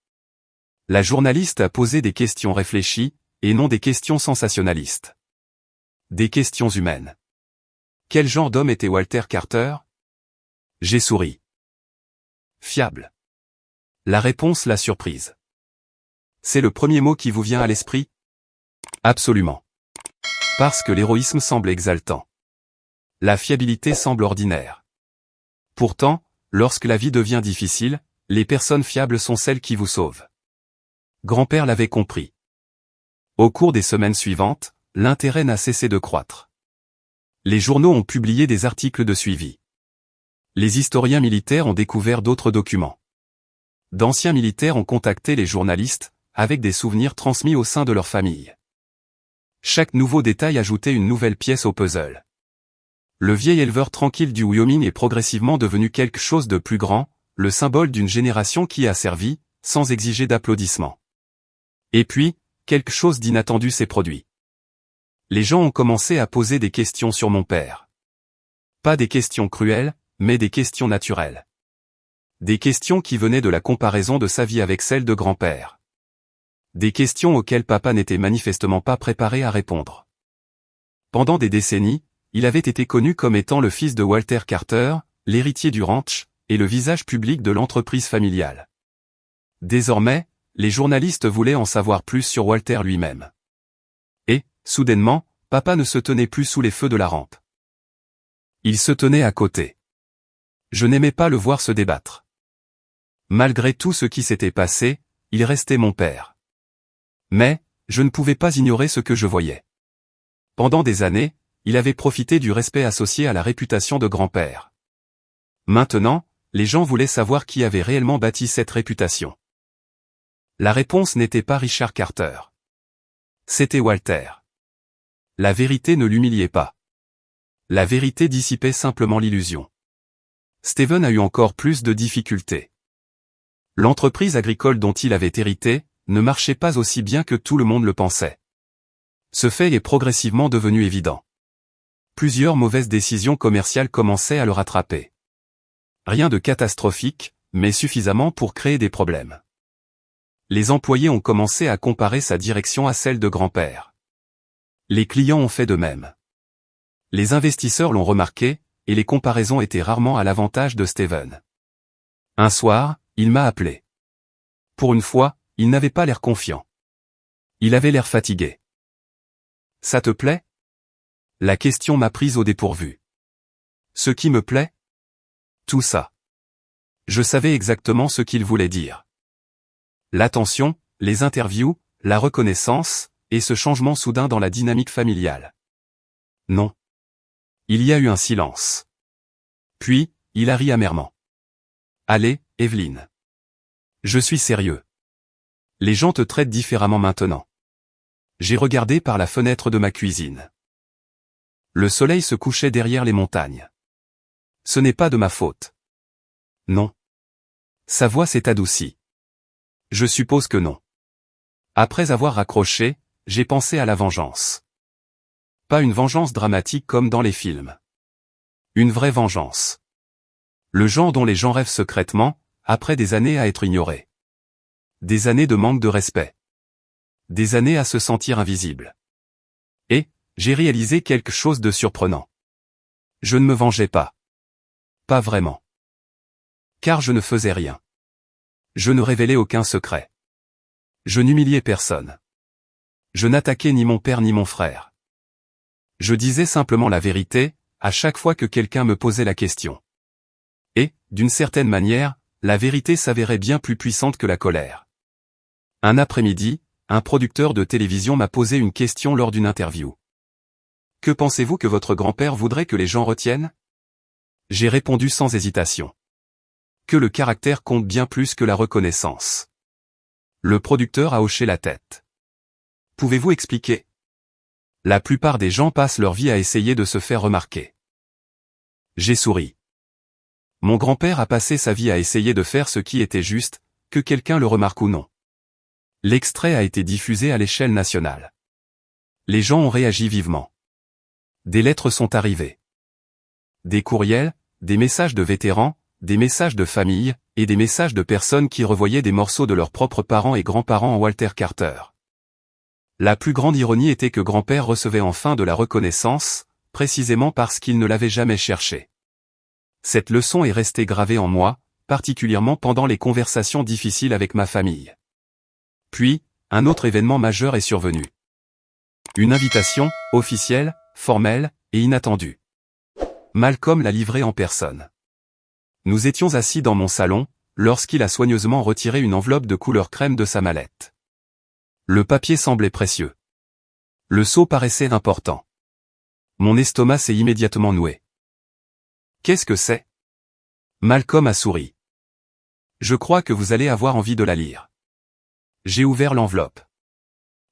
La journaliste a posé des questions réfléchies, et non des questions sensationnalistes. Des questions humaines. Quel genre d'homme était Walter Carter? J'ai souri. Fiable. La réponse l'a surprise. C'est le premier mot qui vous vient à l'esprit? Absolument. Parce que l'héroïsme semble exaltant. La fiabilité semble ordinaire. Pourtant, lorsque la vie devient difficile, les personnes fiables sont celles qui vous sauvent. Grand-père l'avait compris. Au cours des semaines suivantes, l'intérêt n'a cessé de croître. Les journaux ont publié des articles de suivi. Les historiens militaires ont découvert d'autres documents. D'anciens militaires ont contacté les journalistes, avec des souvenirs transmis au sein de leur famille. Chaque nouveau détail ajoutait une nouvelle pièce au puzzle. Le vieil éleveur tranquille du Wyoming est progressivement devenu quelque chose de plus grand, le symbole d'une génération qui a servi, sans exiger d'applaudissements. Et puis, quelque chose d'inattendu s'est produit. Les gens ont commencé à poser des questions sur mon père. Pas des questions cruelles, mais des questions naturelles. Des questions qui venaient de la comparaison de sa vie avec celle de grand-père. Des questions auxquelles papa n'était manifestement pas préparé à répondre. Pendant des décennies, il avait été connu comme étant le fils de Walter Carter, l'héritier du ranch, et le visage public de l'entreprise familiale. Désormais, les journalistes voulaient en savoir plus sur Walter lui-même. Et, soudainement, papa ne se tenait plus sous les feux de la rampe. Il se tenait à côté. Je n'aimais pas le voir se débattre. Malgré tout ce qui s'était passé, il restait mon père. Mais, je ne pouvais pas ignorer ce que je voyais. Pendant des années, il avait profité du respect associé à la réputation de grand-père. Maintenant, les gens voulaient savoir qui avait réellement bâti cette réputation. La réponse n'était pas Richard Carter. C'était Walter. La vérité ne l'humiliait pas. La vérité dissipait simplement l'illusion. Steven a eu encore plus de difficultés. L'entreprise agricole dont il avait hérité ne marchait pas aussi bien que tout le monde le pensait. Ce fait est progressivement devenu évident. Plusieurs mauvaises décisions commerciales commençaient à le rattraper. Rien de catastrophique, mais suffisamment pour créer des problèmes. Les employés ont commencé à comparer sa direction à celle de grand-père. Les clients ont fait de même. Les investisseurs l'ont remarqué, et les comparaisons étaient rarement à l'avantage de Steven. Un soir, il m'a appelé. Pour une fois, il n'avait pas l'air confiant. Il avait l'air fatigué. « Ça te plaît ?» La question m'a prise au dépourvu. Ce qui me plaît? Tout ça. Je savais exactement ce qu'il voulait dire. L'attention, les interviews, la reconnaissance, et ce changement soudain dans la dynamique familiale. Non. Il y a eu un silence. Puis, il a ri amèrement. Allez, Evelyne. Je suis sérieux. Les gens te traitent différemment maintenant. J'ai regardé par la fenêtre de ma cuisine. Le soleil se couchait derrière les montagnes. Ce n'est pas de ma faute. Non. Sa voix s'est adoucie. Je suppose que non. Après avoir raccroché, j'ai pensé à la vengeance. Pas une vengeance dramatique comme dans les films. Une vraie vengeance. Le genre dont les gens rêvent secrètement, après des années à être ignorés. Des années de manque de respect. Des années à se sentir invisible. Et, j'ai réalisé quelque chose de surprenant. Je ne me vengeais pas. Pas vraiment. Car je ne faisais rien. Je ne révélais aucun secret. Je n'humiliais personne. Je n'attaquais ni mon père ni mon frère. Je disais simplement la vérité, à chaque fois que quelqu'un me posait la question. Et, d'une certaine manière, la vérité s'avérait bien plus puissante que la colère. Un après-midi, un producteur de télévision m'a posé une question lors d'une interview. Que pensez-vous que votre grand-père voudrait que les gens retiennent? J'ai répondu sans hésitation. Que le caractère compte bien plus que la reconnaissance. Le producteur a hoché la tête. Pouvez-vous expliquer? La plupart des gens passent leur vie à essayer de se faire remarquer. J'ai souri. Mon grand-père a passé sa vie à essayer de faire ce qui était juste, que quelqu'un le remarque ou non. L'extrait a été diffusé à l'échelle nationale. Les gens ont réagi vivement. Des lettres sont arrivées. Des courriels, des messages de vétérans, des messages de famille, et des messages de personnes qui revoyaient des morceaux de leurs propres parents et grands-parents en Walter Carter. La plus grande ironie était que grand-père recevait enfin de la reconnaissance, précisément parce qu'il ne l'avait jamais cherché. Cette leçon est restée gravée en moi, particulièrement pendant les conversations difficiles avec ma famille. Puis, un autre événement majeur est survenu. Une invitation, officielle, formelle, et inattendue. Malcolm l'a livrée en personne. Nous étions assis dans mon salon, lorsqu'il a soigneusement retiré une enveloppe de couleur crème de sa mallette. Le papier semblait précieux. Le sceau paraissait important. Mon estomac s'est immédiatement noué. Qu'est-ce que c'est? Malcolm a souri. Je crois que vous allez avoir envie de la lire. J'ai ouvert l'enveloppe.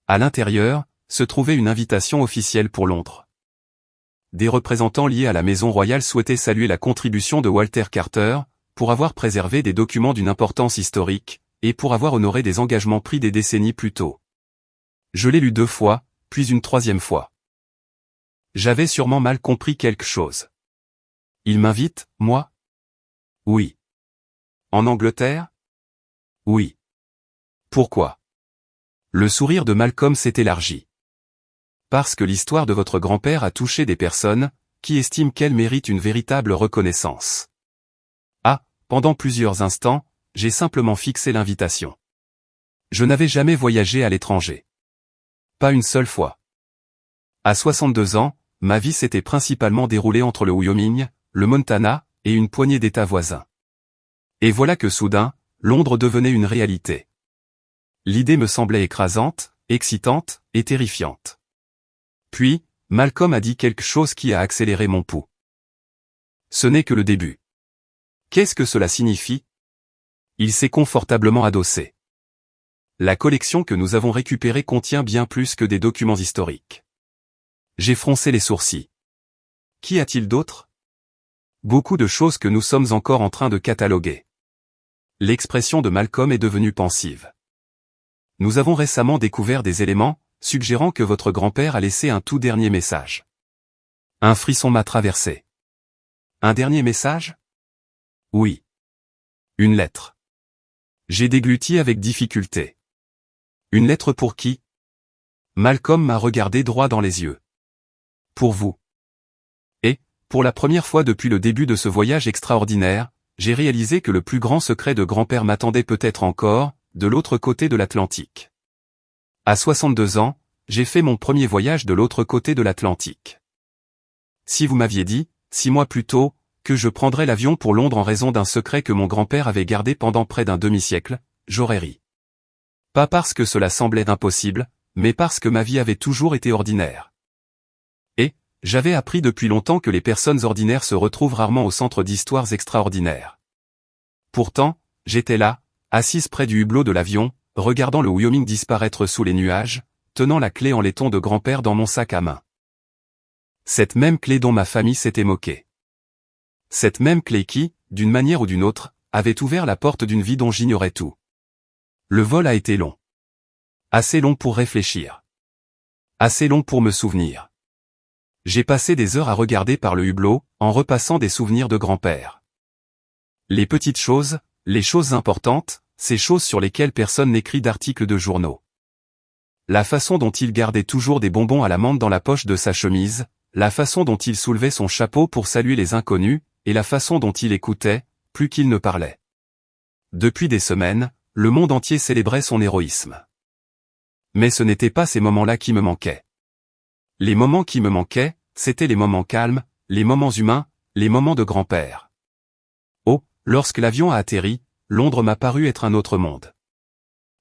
À l'intérieur, se trouvait une invitation officielle pour Londres. Des représentants liés à la maison royale souhaitaient saluer la contribution de Walter Carter, pour avoir préservé des documents d'une importance historique, et pour avoir honoré des engagements pris des décennies plus tôt. Je l'ai lu 2 fois, puis une 3e fois. J'avais sûrement mal compris quelque chose. Il m'invite, moi? Oui. En Angleterre? Oui. Pourquoi? Le sourire de Malcolm s'est élargi. Parce que l'histoire de votre grand-père a touché des personnes, qui estiment qu'elle mérite une véritable reconnaissance. Ah, pendant plusieurs instants, j'ai simplement fixé l'invitation. Je n'avais jamais voyagé à l'étranger. Pas une seule fois. À 62 ans, ma vie s'était principalement déroulée entre le Wyoming, le Montana, et une poignée d'États voisins. Et voilà que soudain, Londres devenait une réalité. L'idée me semblait écrasante, excitante, et terrifiante. Puis, Malcolm a dit quelque chose qui a accéléré mon pouls. Ce n'est que le début. Qu'est-ce que cela signifie? Il s'est confortablement adossé. La collection que nous avons récupérée contient bien plus que des documents historiques. J'ai froncé les sourcils. Qu'y a-t-il d'autre? Beaucoup de choses que nous sommes encore en train de cataloguer. L'expression de Malcolm est devenue pensive. Nous avons récemment découvert des éléments, suggérant que votre grand-père a laissé un tout dernier message. Un frisson m'a traversé. Un dernier message? Oui. Une lettre. J'ai dégluti avec difficulté. Une lettre pour qui? Malcolm m'a regardé droit dans les yeux. Pour vous. Et, pour la première fois depuis le début de ce voyage extraordinaire, j'ai réalisé que le plus grand secret de grand-père m'attendait peut-être encore, de l'autre côté de l'Atlantique. À 62 ans, j'ai fait mon premier voyage de l'autre côté de l'Atlantique. Si vous m'aviez dit, 6 mois plus tôt, que je prendrais l'avion pour Londres en raison d'un secret que mon grand-père avait gardé pendant près d'un demi-siècle, j'aurais ri. Pas parce que cela semblait impossible, mais parce que ma vie avait toujours été ordinaire. Et, j'avais appris depuis longtemps que les personnes ordinaires se retrouvent rarement au centre d'histoires extraordinaires. Pourtant, j'étais là, assise près du hublot de l'avion, regardant le Wyoming disparaître sous les nuages, tenant la clé en laiton de grand-père dans mon sac à main. Cette même clé dont ma famille s'était moquée. Cette même clé qui, d'une manière ou d'une autre, avait ouvert la porte d'une vie dont j'ignorais tout. Le vol a été long. Assez long pour réfléchir. Assez long pour me souvenir. J'ai passé des heures à regarder par le hublot, en repassant des souvenirs de grand-père. Les petites choses, les choses importantes, ces choses sur lesquelles personne n'écrit d'articles de journaux. La façon dont il gardait toujours des bonbons à la menthe dans la poche de sa chemise, la façon dont il soulevait son chapeau pour saluer les inconnus, et la façon dont il écoutait, plus qu'il ne parlait. Depuis des semaines, le monde entier célébrait son héroïsme. Mais ce n'étaient pas ces moments-là qui me manquaient. Les moments qui me manquaient, c'étaient les moments calmes, les moments humains, les moments de grand-père. Oh, lorsque l'avion a atterri, Londres m'a paru être un autre monde.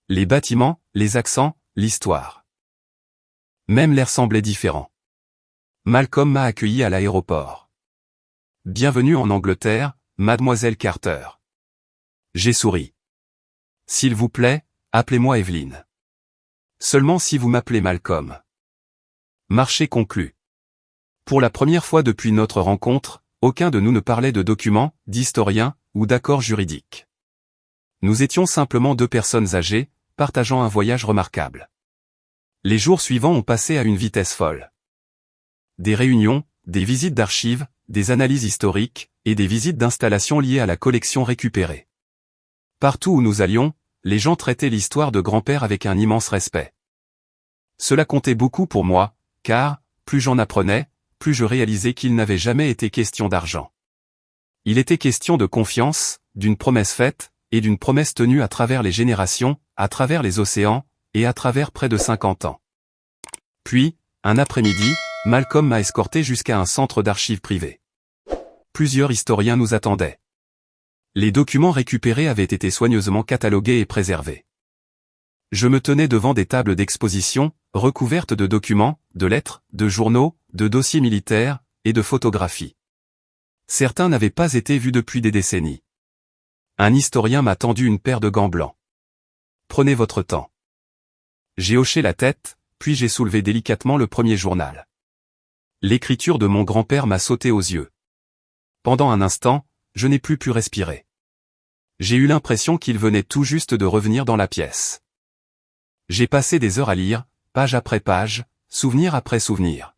Les bâtiments, les accents, l'histoire. Même l'air semblait différent. Malcolm m'a accueilli à l'aéroport. Bienvenue en Angleterre, mademoiselle Carter. J'ai souri. S'il vous plaît, appelez-moi Evelyn. Seulement si vous m'appelez Malcolm. Marché conclu. Pour la première fois depuis notre rencontre, aucun de nous ne parlait de documents, d'historiens, ou d'accords juridiques. Nous étions simplement 2 personnes âgées, partageant un voyage remarquable. Les jours suivants ont passé à une vitesse folle. Des réunions, des visites d'archives, des analyses historiques, et des visites d'installations liées à la collection récupérée. Partout où nous allions, les gens traitaient l'histoire de grand-père avec un immense respect. Cela comptait beaucoup pour moi, car, plus j'en apprenais, plus je réalisais qu'il n'avait jamais été question d'argent. Il était question de confiance, d'une promesse faite, et d'une promesse tenue à travers les générations, à travers les océans, et à travers près de 50 ans. Puis, un après-midi, Malcolm m'a escorté jusqu'à un centre d'archives privé. Plusieurs historiens nous attendaient. Les documents récupérés avaient été soigneusement catalogués et préservés. Je me tenais devant des tables d'exposition, recouvertes de documents, de lettres, de journaux, de dossiers militaires, et de photographies. Certains n'avaient pas été vus depuis des décennies. Un historien m'a tendu une paire de gants blancs. Prenez votre temps. J'ai hoché la tête, puis j'ai soulevé délicatement le premier journal. L'écriture de mon grand-père m'a sauté aux yeux. Pendant un instant, je n'ai plus pu respirer. J'ai eu l'impression qu'il venait tout juste de revenir dans la pièce. J'ai passé des heures à lire, page après page, souvenir après souvenir.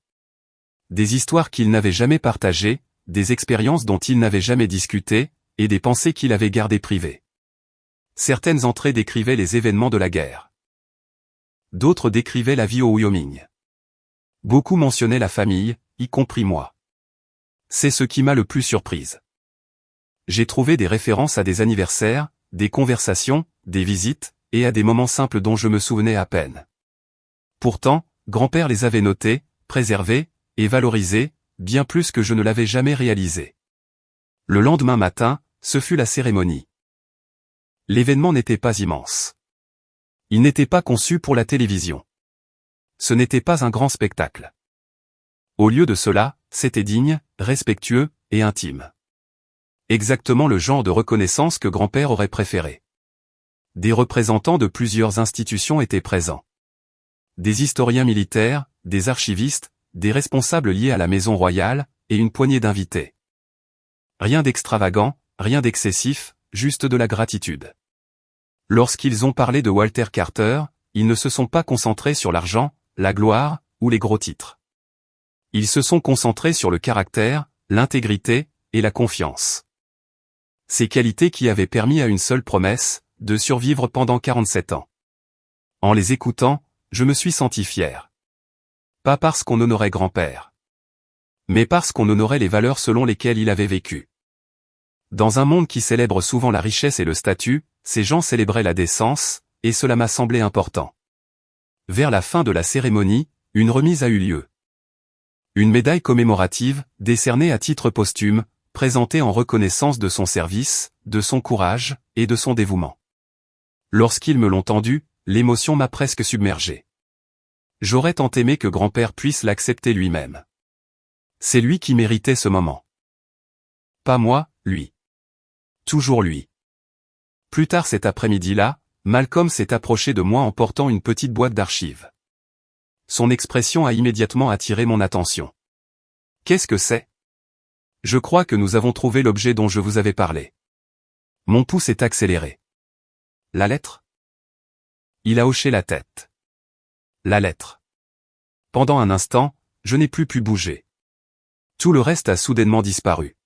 Des histoires qu'il n'avait jamais partagées, des expériences dont il n'avait jamais discuté, et des pensées qu'il avait gardées privées. Certaines entrées décrivaient les événements de la guerre. D'autres décrivaient la vie au Wyoming. Beaucoup mentionnaient la famille, y compris moi. C'est ce qui m'a le plus surprise. J'ai trouvé des références à des anniversaires, des conversations, des visites, et à des moments simples dont je me souvenais à peine. Pourtant, grand-père les avait notés, préservés, et valorisés, bien plus que je ne l'avais jamais réalisé. Le lendemain matin, ce fut la cérémonie. L'événement n'était pas immense. Il n'était pas conçu pour la télévision. Ce n'était pas un grand spectacle. Au lieu de cela, c'était digne, respectueux, et intime. Exactement le genre de reconnaissance que grand-père aurait préféré. Des représentants de plusieurs institutions étaient présents. Des historiens militaires, des archivistes, des responsables liés à la maison royale, et une poignée d'invités. Rien d'extravagant, rien d'excessif, juste de la gratitude. Lorsqu'ils ont parlé de Walter Carter, ils ne se sont pas concentrés sur l'argent, la gloire, ou les gros titres. Ils se sont concentrés sur le caractère, l'intégrité, et la confiance. Ces qualités qui avaient permis à une seule promesse, de survivre pendant 47 ans. En les écoutant, je me suis senti fier. Pas parce qu'on honorait grand-père. Mais parce qu'on honorait les valeurs selon lesquelles il avait vécu. Dans un monde qui célèbre souvent la richesse et le statut, ces gens célébraient la décence, et cela m'a semblé important. Vers la fin de la cérémonie, une remise a eu lieu. Une médaille commémorative, décernée à titre posthume, présentée en reconnaissance de son service, de son courage, et de son dévouement. Lorsqu'ils me l'ont tendue, l'émotion m'a presque submergé. J'aurais tant aimé que grand-père puisse l'accepter lui-même. C'est lui qui méritait ce moment. Pas moi, lui. Toujours lui. Plus tard cet après-midi-là, Malcolm s'est approché de moi en portant une petite boîte d'archives. Son expression a immédiatement attiré mon attention. Qu'est-ce que c'est ? Je crois que nous avons trouvé l'objet dont je vous avais parlé. Mon pouce est accéléré. La lettre ? Il a hoché la tête. La lettre. Pendant un instant, je n'ai plus pu bouger. Tout le reste a soudainement disparu.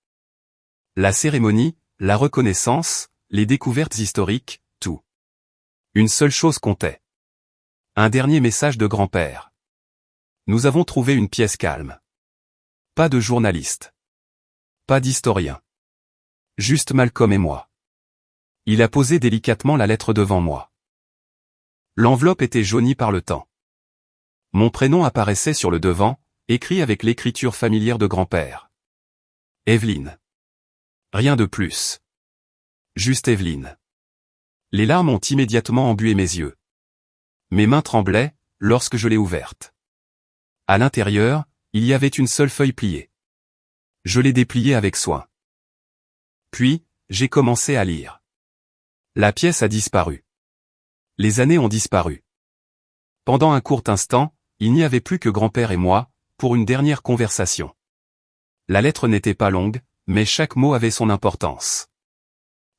La cérémonie, la reconnaissance, les découvertes historiques, tout. Une seule chose comptait. Un dernier message de grand-père. Nous avons trouvé une pièce calme. Pas de journaliste. Pas d'historien. Juste Malcolm et moi. Il a posé délicatement la lettre devant moi. L'enveloppe était jaunie par le temps. Mon prénom apparaissait sur le devant, écrit avec l'écriture familière de grand-père. Evelyn. Rien de plus. Juste Evelyn. Les larmes ont immédiatement embué mes yeux. Mes mains tremblaient, lorsque je l'ai ouverte. À l'intérieur, il y avait une seule feuille pliée. Je l'ai dépliée avec soin. Puis, j'ai commencé à lire. La pièce a disparu. Les années ont disparu. Pendant un court instant, il n'y avait plus que grand-père et moi, pour une dernière conversation. La lettre n'était pas longue, mais chaque mot avait son importance.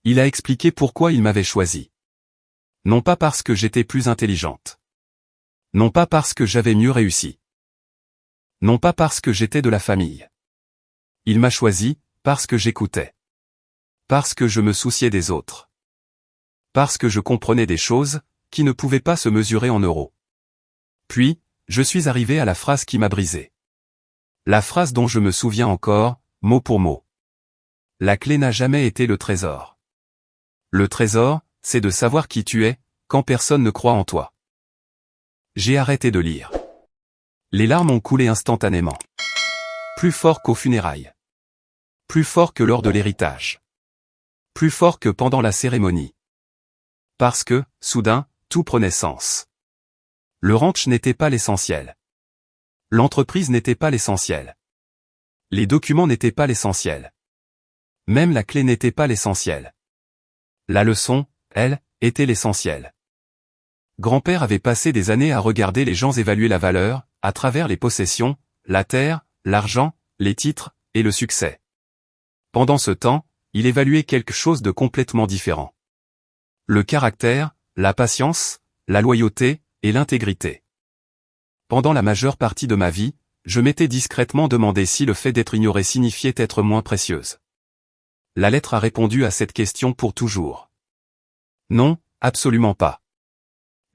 Il a expliqué pourquoi il m'avait choisi. Non pas parce que j'étais plus intelligente. Non pas parce que j'avais mieux réussi. Non pas parce que j'étais de la famille. Il m'a choisi, parce que j'écoutais. Parce que je me souciais des autres. Parce que je comprenais des choses, qui ne pouvaient pas se mesurer en euros. Puis, je suis arrivé à la phrase qui m'a brisé. La phrase dont je me souviens encore, mot pour mot. La clé n'a jamais été le trésor. Le trésor, c'est de savoir qui tu es, quand personne ne croit en toi. J'ai arrêté de lire. Les larmes ont coulé instantanément. Plus fort qu'aux funérailles. Plus fort que lors de l'héritage. Plus fort que pendant la cérémonie. Parce que, soudain, tout prenait sens. Le ranch n'était pas l'essentiel. L'entreprise n'était pas l'essentiel. Les documents n'étaient pas l'essentiel. Même la clé n'était pas l'essentiel. La leçon, elle, était l'essentiel. Grand-père avait passé des années à regarder les gens évaluer la valeur, à travers les possessions, la terre, l'argent, les titres, et le succès. Pendant ce temps, il évaluait quelque chose de complètement différent. Le caractère, la patience, la loyauté, et l'intégrité. Pendant la majeure partie de ma vie, je m'étais discrètement demandé si le fait d'être ignoré signifiait être moins précieuse. La lettre a répondu à cette question pour toujours. Non, absolument pas.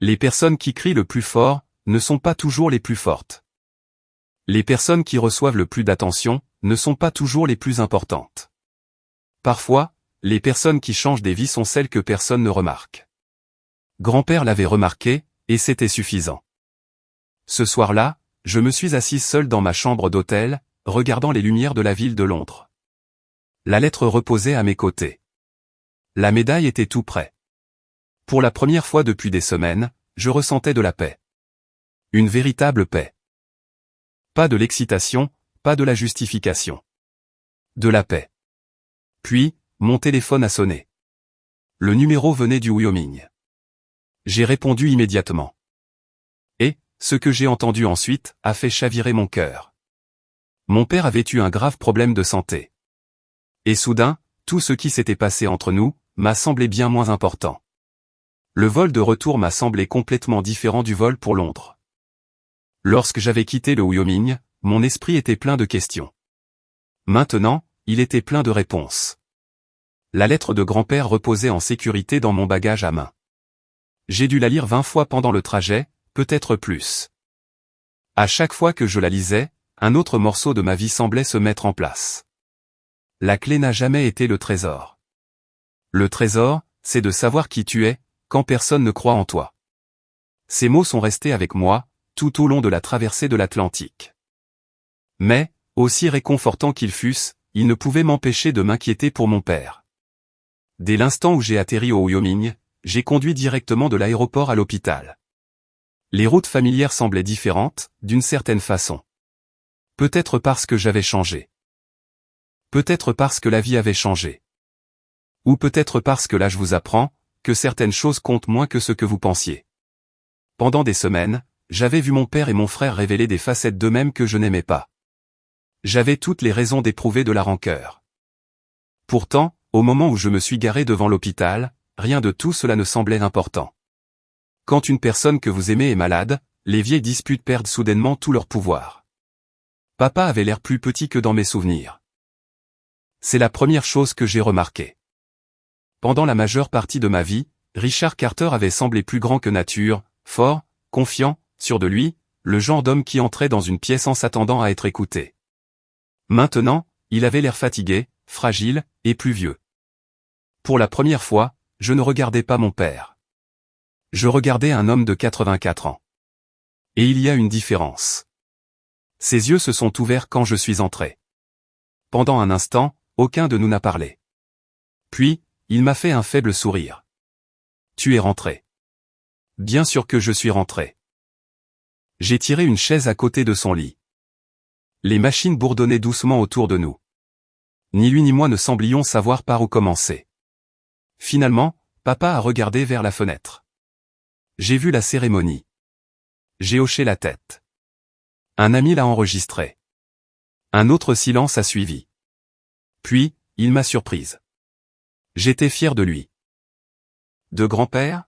Les personnes qui crient le plus fort, ne sont pas toujours les plus fortes. Les personnes qui reçoivent le plus d'attention, ne sont pas toujours les plus importantes. Parfois, les personnes qui changent des vies sont celles que personne ne remarque. Grand-père l'avait remarqué, et c'était suffisant. Ce soir-là, je me suis assise seule dans ma chambre d'hôtel, regardant les lumières de la ville de Londres. La lettre reposait à mes côtés. La médaille était tout près. Pour la première fois depuis des semaines, je ressentais de la paix. Une véritable paix. Pas de l'excitation, pas de la justification. De la paix. Puis, mon téléphone a sonné. Le numéro venait du Wyoming. J'ai répondu immédiatement. Et, ce que j'ai entendu ensuite, a fait chavirer mon cœur. Mon père avait eu un grave problème de santé. Et soudain, tout ce qui s'était passé entre nous, m'a semblé bien moins important. Le vol de retour m'a semblé complètement différent du vol pour Londres. Lorsque j'avais quitté le Wyoming, mon esprit était plein de questions. Maintenant, il était plein de réponses. La lettre de grand-père reposait en sécurité dans mon bagage à main. J'ai dû la lire 20 fois pendant le trajet, peut-être plus. À chaque fois que je la lisais, un autre morceau de ma vie semblait se mettre en place. La clé n'a jamais été le trésor. Le trésor, c'est de savoir qui tu es, quand personne ne croit en toi. Ces mots sont restés avec moi, tout au long de la traversée de l'Atlantique. Mais, aussi réconfortants qu'ils fussent, ils ne pouvaient m'empêcher de m'inquiéter pour mon père. Dès l'instant où j'ai atterri au Wyoming, j'ai conduit directement de l'aéroport à l'hôpital. Les routes familières semblaient différentes, d'une certaine façon. Peut-être parce que j'avais changé. Peut-être parce que la vie avait changé. Ou peut-être parce que l'âge vous apprend, que certaines choses comptent moins que ce que vous pensiez. Pendant des semaines, j'avais vu mon père et mon frère révéler des facettes d'eux-mêmes que je n'aimais pas. J'avais toutes les raisons d'éprouver de la rancœur. Pourtant, au moment où je me suis garé devant l'hôpital, rien de tout cela ne semblait important. Quand une personne que vous aimez est malade, les vieilles disputes perdent soudainement tout leur pouvoir. Papa avait l'air plus petit que dans mes souvenirs. C'est la première chose que j'ai remarquée. Pendant la majeure partie de ma vie, Richard Carter avait semblé plus grand que nature, fort, confiant, sûr de lui, le genre d'homme qui entrait dans une pièce en s'attendant à être écouté. Maintenant, il avait l'air fatigué, fragile, et plus vieux. Pour la première fois, je ne regardais pas mon père. Je regardais un homme de 84 ans. Et il y a une différence. Ses yeux se sont ouverts quand je suis entré. Pendant un instant, aucun de nous n'a parlé. Puis, il m'a fait un faible sourire. Tu es rentré. Bien sûr que je suis rentré. J'ai tiré une chaise à côté de son lit. Les machines bourdonnaient doucement autour de nous. Ni lui ni moi ne semblions savoir par où commencer. Finalement, papa a regardé vers la fenêtre. J'ai vu la cérémonie. J'ai hoché la tête. Un ami l'a enregistré. Un autre silence a suivi. Puis, il m'a surprise. J'étais fier de lui. De grand-père?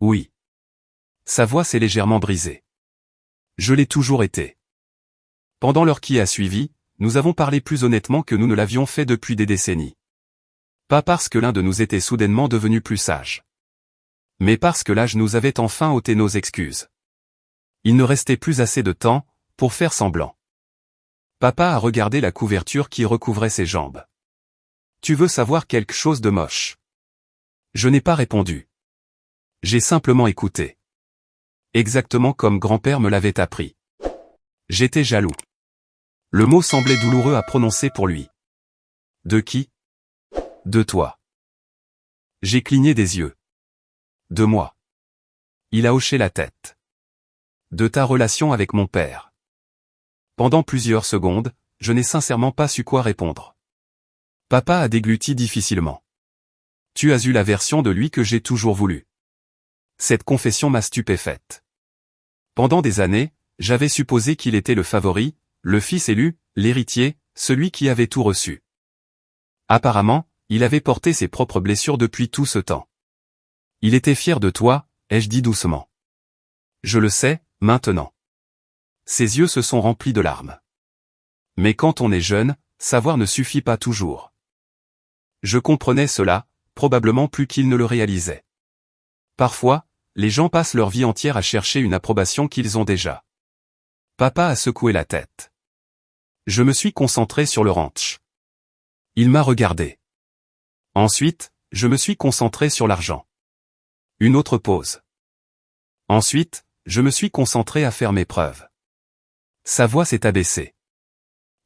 Oui. Sa voix s'est légèrement brisée. Je l'ai toujours été. Pendant l'heure qui a suivi, nous avons parlé plus honnêtement que nous ne l'avions fait depuis des décennies. Pas parce que l'un de nous était soudainement devenu plus sage. Mais parce que l'âge nous avait enfin ôté nos excuses. Il ne restait plus assez de temps, pour faire semblant. Papa a regardé la couverture qui recouvrait ses jambes. Tu veux savoir quelque chose de moche? Je n'ai pas répondu. J'ai simplement écouté. Exactement comme grand-père me l'avait appris. J'étais jaloux. Le mot semblait douloureux à prononcer pour lui. De qui? De toi. J'ai cligné des yeux. De moi. Il a hoché la tête. De ta relation avec mon père. Pendant plusieurs secondes, je n'ai sincèrement pas su quoi répondre. Papa a dégluti difficilement. Tu as eu la version de lui que j'ai toujours voulu. Cette confession m'a stupéfaite. Pendant des années, j'avais supposé qu'il était le favori, le fils élu, l'héritier, celui qui avait tout reçu. Apparemment, il avait porté ses propres blessures depuis tout ce temps. Il était fier de toi, ai-je dit doucement. Je le sais, maintenant. Ses yeux se sont remplis de larmes. Mais quand on est jeune, savoir ne suffit pas toujours. Je comprenais cela, probablement plus qu'il ne le réalisait. Parfois, les gens passent leur vie entière à chercher une approbation qu'ils ont déjà. Papa a secoué la tête. Je me suis concentré sur le ranch. Il m'a regardé. Ensuite, je me suis concentré sur l'argent. Une autre pause. Ensuite, je me suis concentré à faire mes preuves. Sa voix s'est abaissée.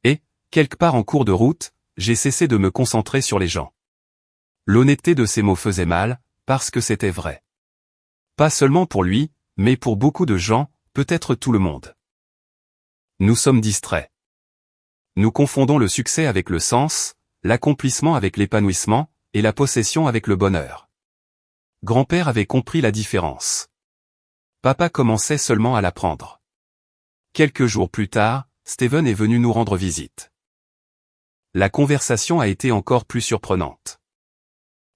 Et, quelque part en cours de route, j'ai cessé de me concentrer sur les gens. L'honnêteté de ces mots faisait mal, parce que c'était vrai. Pas seulement pour lui, mais pour beaucoup de gens, peut-être tout le monde. Nous sommes distraits. Nous confondons le succès avec le sens, l'accomplissement avec l'épanouissement, et la possession avec le bonheur. Grand-père avait compris la différence. Papa commençait seulement à l'apprendre. Quelques jours plus tard, Steven est venu nous rendre visite. La conversation a été encore plus surprenante.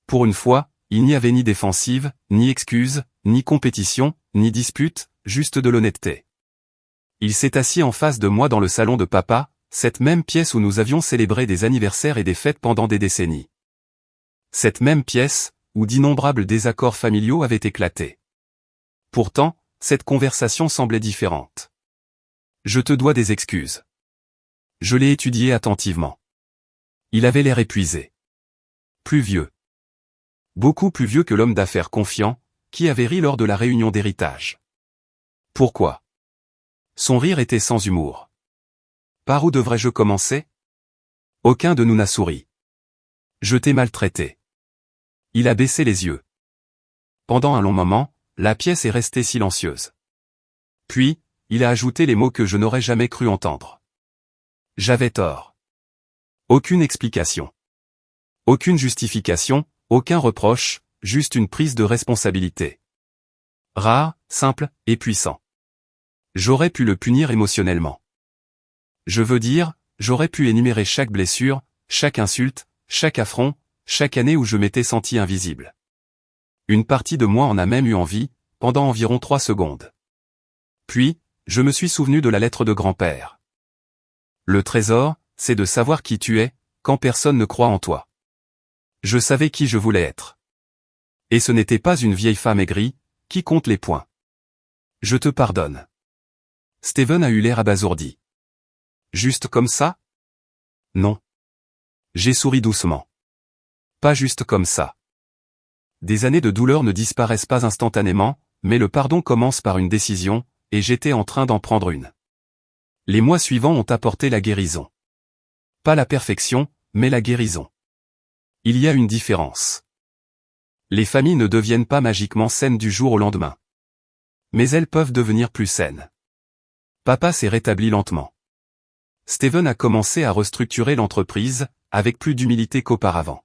Pour une fois, il n'y avait ni défensive, ni excuse, ni compétition, ni dispute, juste de l'honnêteté. Il s'est assis en face de moi dans le salon de papa, cette même pièce où nous avions célébré des anniversaires et des fêtes pendant des décennies. Cette même pièce, où d'innombrables désaccords familiaux avaient éclaté. Pourtant, cette conversation semblait différente. Je te dois des excuses. Je l'ai étudié attentivement. Il avait l'air épuisé. Plus vieux. Beaucoup plus vieux que l'homme d'affaires confiant, qui avait ri lors de la réunion d'héritage. Pourquoi? Son rire était sans humour. Par où devrais-je commencer? Aucun de nous n'a souri. Je t'ai maltraité. Il a baissé les yeux. Pendant un long moment, la pièce est restée silencieuse. Puis, il a ajouté les mots que je n'aurais jamais cru entendre. J'avais tort. Aucune explication. Aucune justification, aucun reproche, juste une prise de responsabilité. Rare, simple, et puissant. J'aurais pu le punir émotionnellement. Je veux dire, j'aurais pu énumérer chaque blessure, chaque insulte, chaque affront, chaque année où je m'étais senti invisible. Une partie de moi en a même eu envie, pendant environ 3 secondes. Puis, je me suis souvenu de la lettre de grand-père. Le trésor, c'est de savoir qui tu es, quand personne ne croit en toi. Je savais qui je voulais être. Et ce n'était pas une vieille femme aigrie, qui compte les points. Je te pardonne. Steven a eu l'air abasourdi. Juste comme ça? Non. J'ai souri doucement. Pas juste comme ça. Des années de douleur ne disparaissent pas instantanément, mais le pardon commence par une décision, et j'étais en train d'en prendre une. Les mois suivants ont apporté la guérison. Pas la perfection, mais la guérison. Il y a une différence. Les familles ne deviennent pas magiquement saines du jour au lendemain. Mais elles peuvent devenir plus saines. Papa s'est rétabli lentement. Steven a commencé à restructurer l'entreprise, avec plus d'humilité qu'auparavant.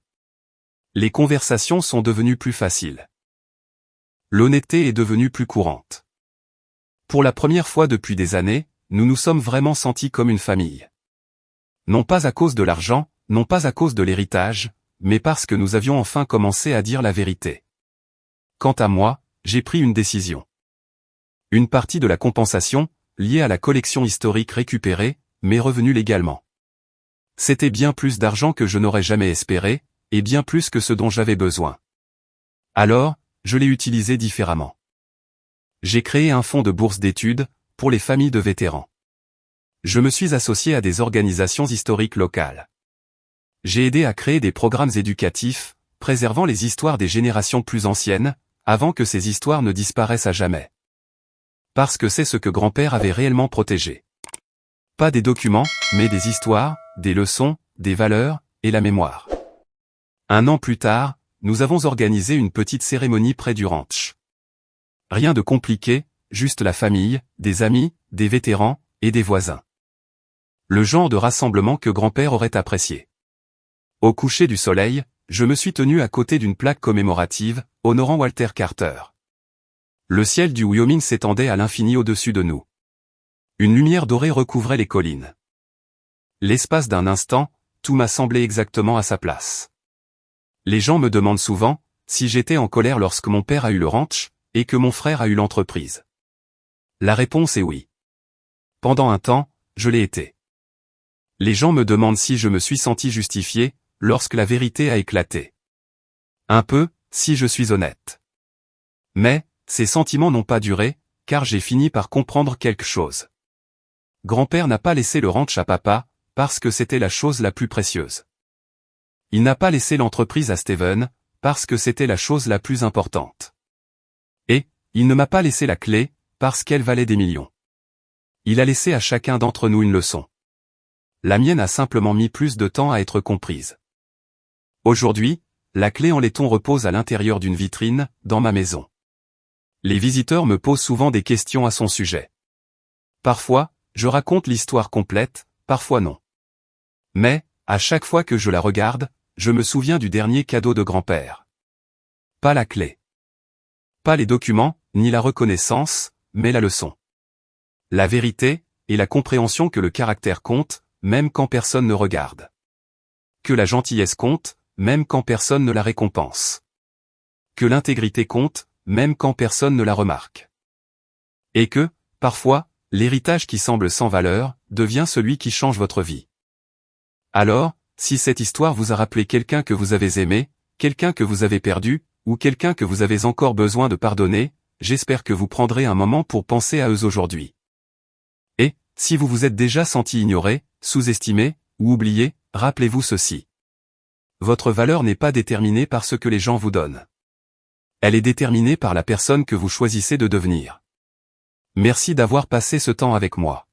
Les conversations sont devenues plus faciles. L'honnêteté est devenue plus courante. Pour la première fois depuis des années, nous nous sommes vraiment sentis comme une famille. Non pas à cause de l'argent, non pas à cause de l'héritage, mais parce que nous avions enfin commencé à dire la vérité. Quant à moi, j'ai pris une décision. Une partie de la compensation, liée à la collection historique récupérée, m'est revenue légalement. C'était bien plus d'argent que je n'aurais jamais espéré, et bien plus que ce dont j'avais besoin. Alors, je l'ai utilisé différemment. J'ai créé un fonds de bourse d'études, pour les familles de vétérans. Je me suis associé à des organisations historiques locales. J'ai aidé à créer des programmes éducatifs, préservant les histoires des générations plus anciennes, avant que ces histoires ne disparaissent à jamais. Parce que c'est ce que grand-père avait réellement protégé. Pas des documents, mais des histoires, des leçons, des valeurs, et la mémoire. 1 an plus tard, nous avons organisé une petite cérémonie près du ranch. Rien de compliqué, juste la famille, des amis, des vétérans, et des voisins. Le genre de rassemblement que grand-père aurait apprécié. Au coucher du soleil, je me suis tenu à côté d'une plaque commémorative, honorant Walter Carter. Le ciel du Wyoming s'étendait à l'infini au-dessus de nous. Une lumière dorée recouvrait les collines. L'espace d'un instant, tout m'a semblé exactement à sa place. Les gens me demandent souvent si j'étais en colère lorsque mon père a eu le ranch, et que mon frère a eu l'entreprise. La réponse est oui. Pendant un temps, je l'ai été. Les gens me demandent si je me suis senti justifié, lorsque la vérité a éclaté. Un peu, si je suis honnête. Mais, ces sentiments n'ont pas duré, car j'ai fini par comprendre quelque chose. Grand-père n'a pas laissé le ranch à papa, parce que c'était la chose la plus précieuse. Il n'a pas laissé l'entreprise à Steven, parce que c'était la chose la plus importante. Et, il ne m'a pas laissé la clé, parce qu'elle valait des millions. Il a laissé à chacun d'entre nous une leçon. La mienne a simplement mis plus de temps à être comprise. Aujourd'hui, la clé en laiton repose à l'intérieur d'une vitrine, dans ma maison. Les visiteurs me posent souvent des questions à son sujet. Parfois, je raconte l'histoire complète, parfois non. Mais, à chaque fois que je la regarde, je me souviens du dernier cadeau de grand-père. Pas la clé. Pas les documents, ni la reconnaissance, mais la leçon. La vérité, et la compréhension que le caractère compte, même quand personne ne regarde. Que la gentillesse compte, même quand personne ne la récompense. Que l'intégrité compte, même quand personne ne la remarque. Et que, parfois, l'héritage qui semble sans valeur, devient celui qui change votre vie. Alors, si cette histoire vous a rappelé quelqu'un que vous avez aimé, quelqu'un que vous avez perdu, ou quelqu'un que vous avez encore besoin de pardonner, j'espère que vous prendrez un moment pour penser à eux aujourd'hui. Et, si vous vous êtes déjà senti ignoré, sous-estimé, ou oublié, rappelez-vous ceci. Votre valeur n'est pas déterminée par ce que les gens vous donnent. Elle est déterminée par la personne que vous choisissez de devenir. Merci d'avoir passé ce temps avec moi.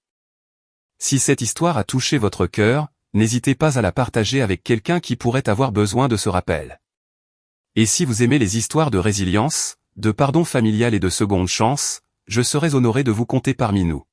Si cette histoire a touché votre cœur, n'hésitez pas à la partager avec quelqu'un qui pourrait avoir besoin de ce rappel. Et si vous aimez les histoires de résilience, de pardon familial et de seconde chance, je serais honoré de vous compter parmi nous.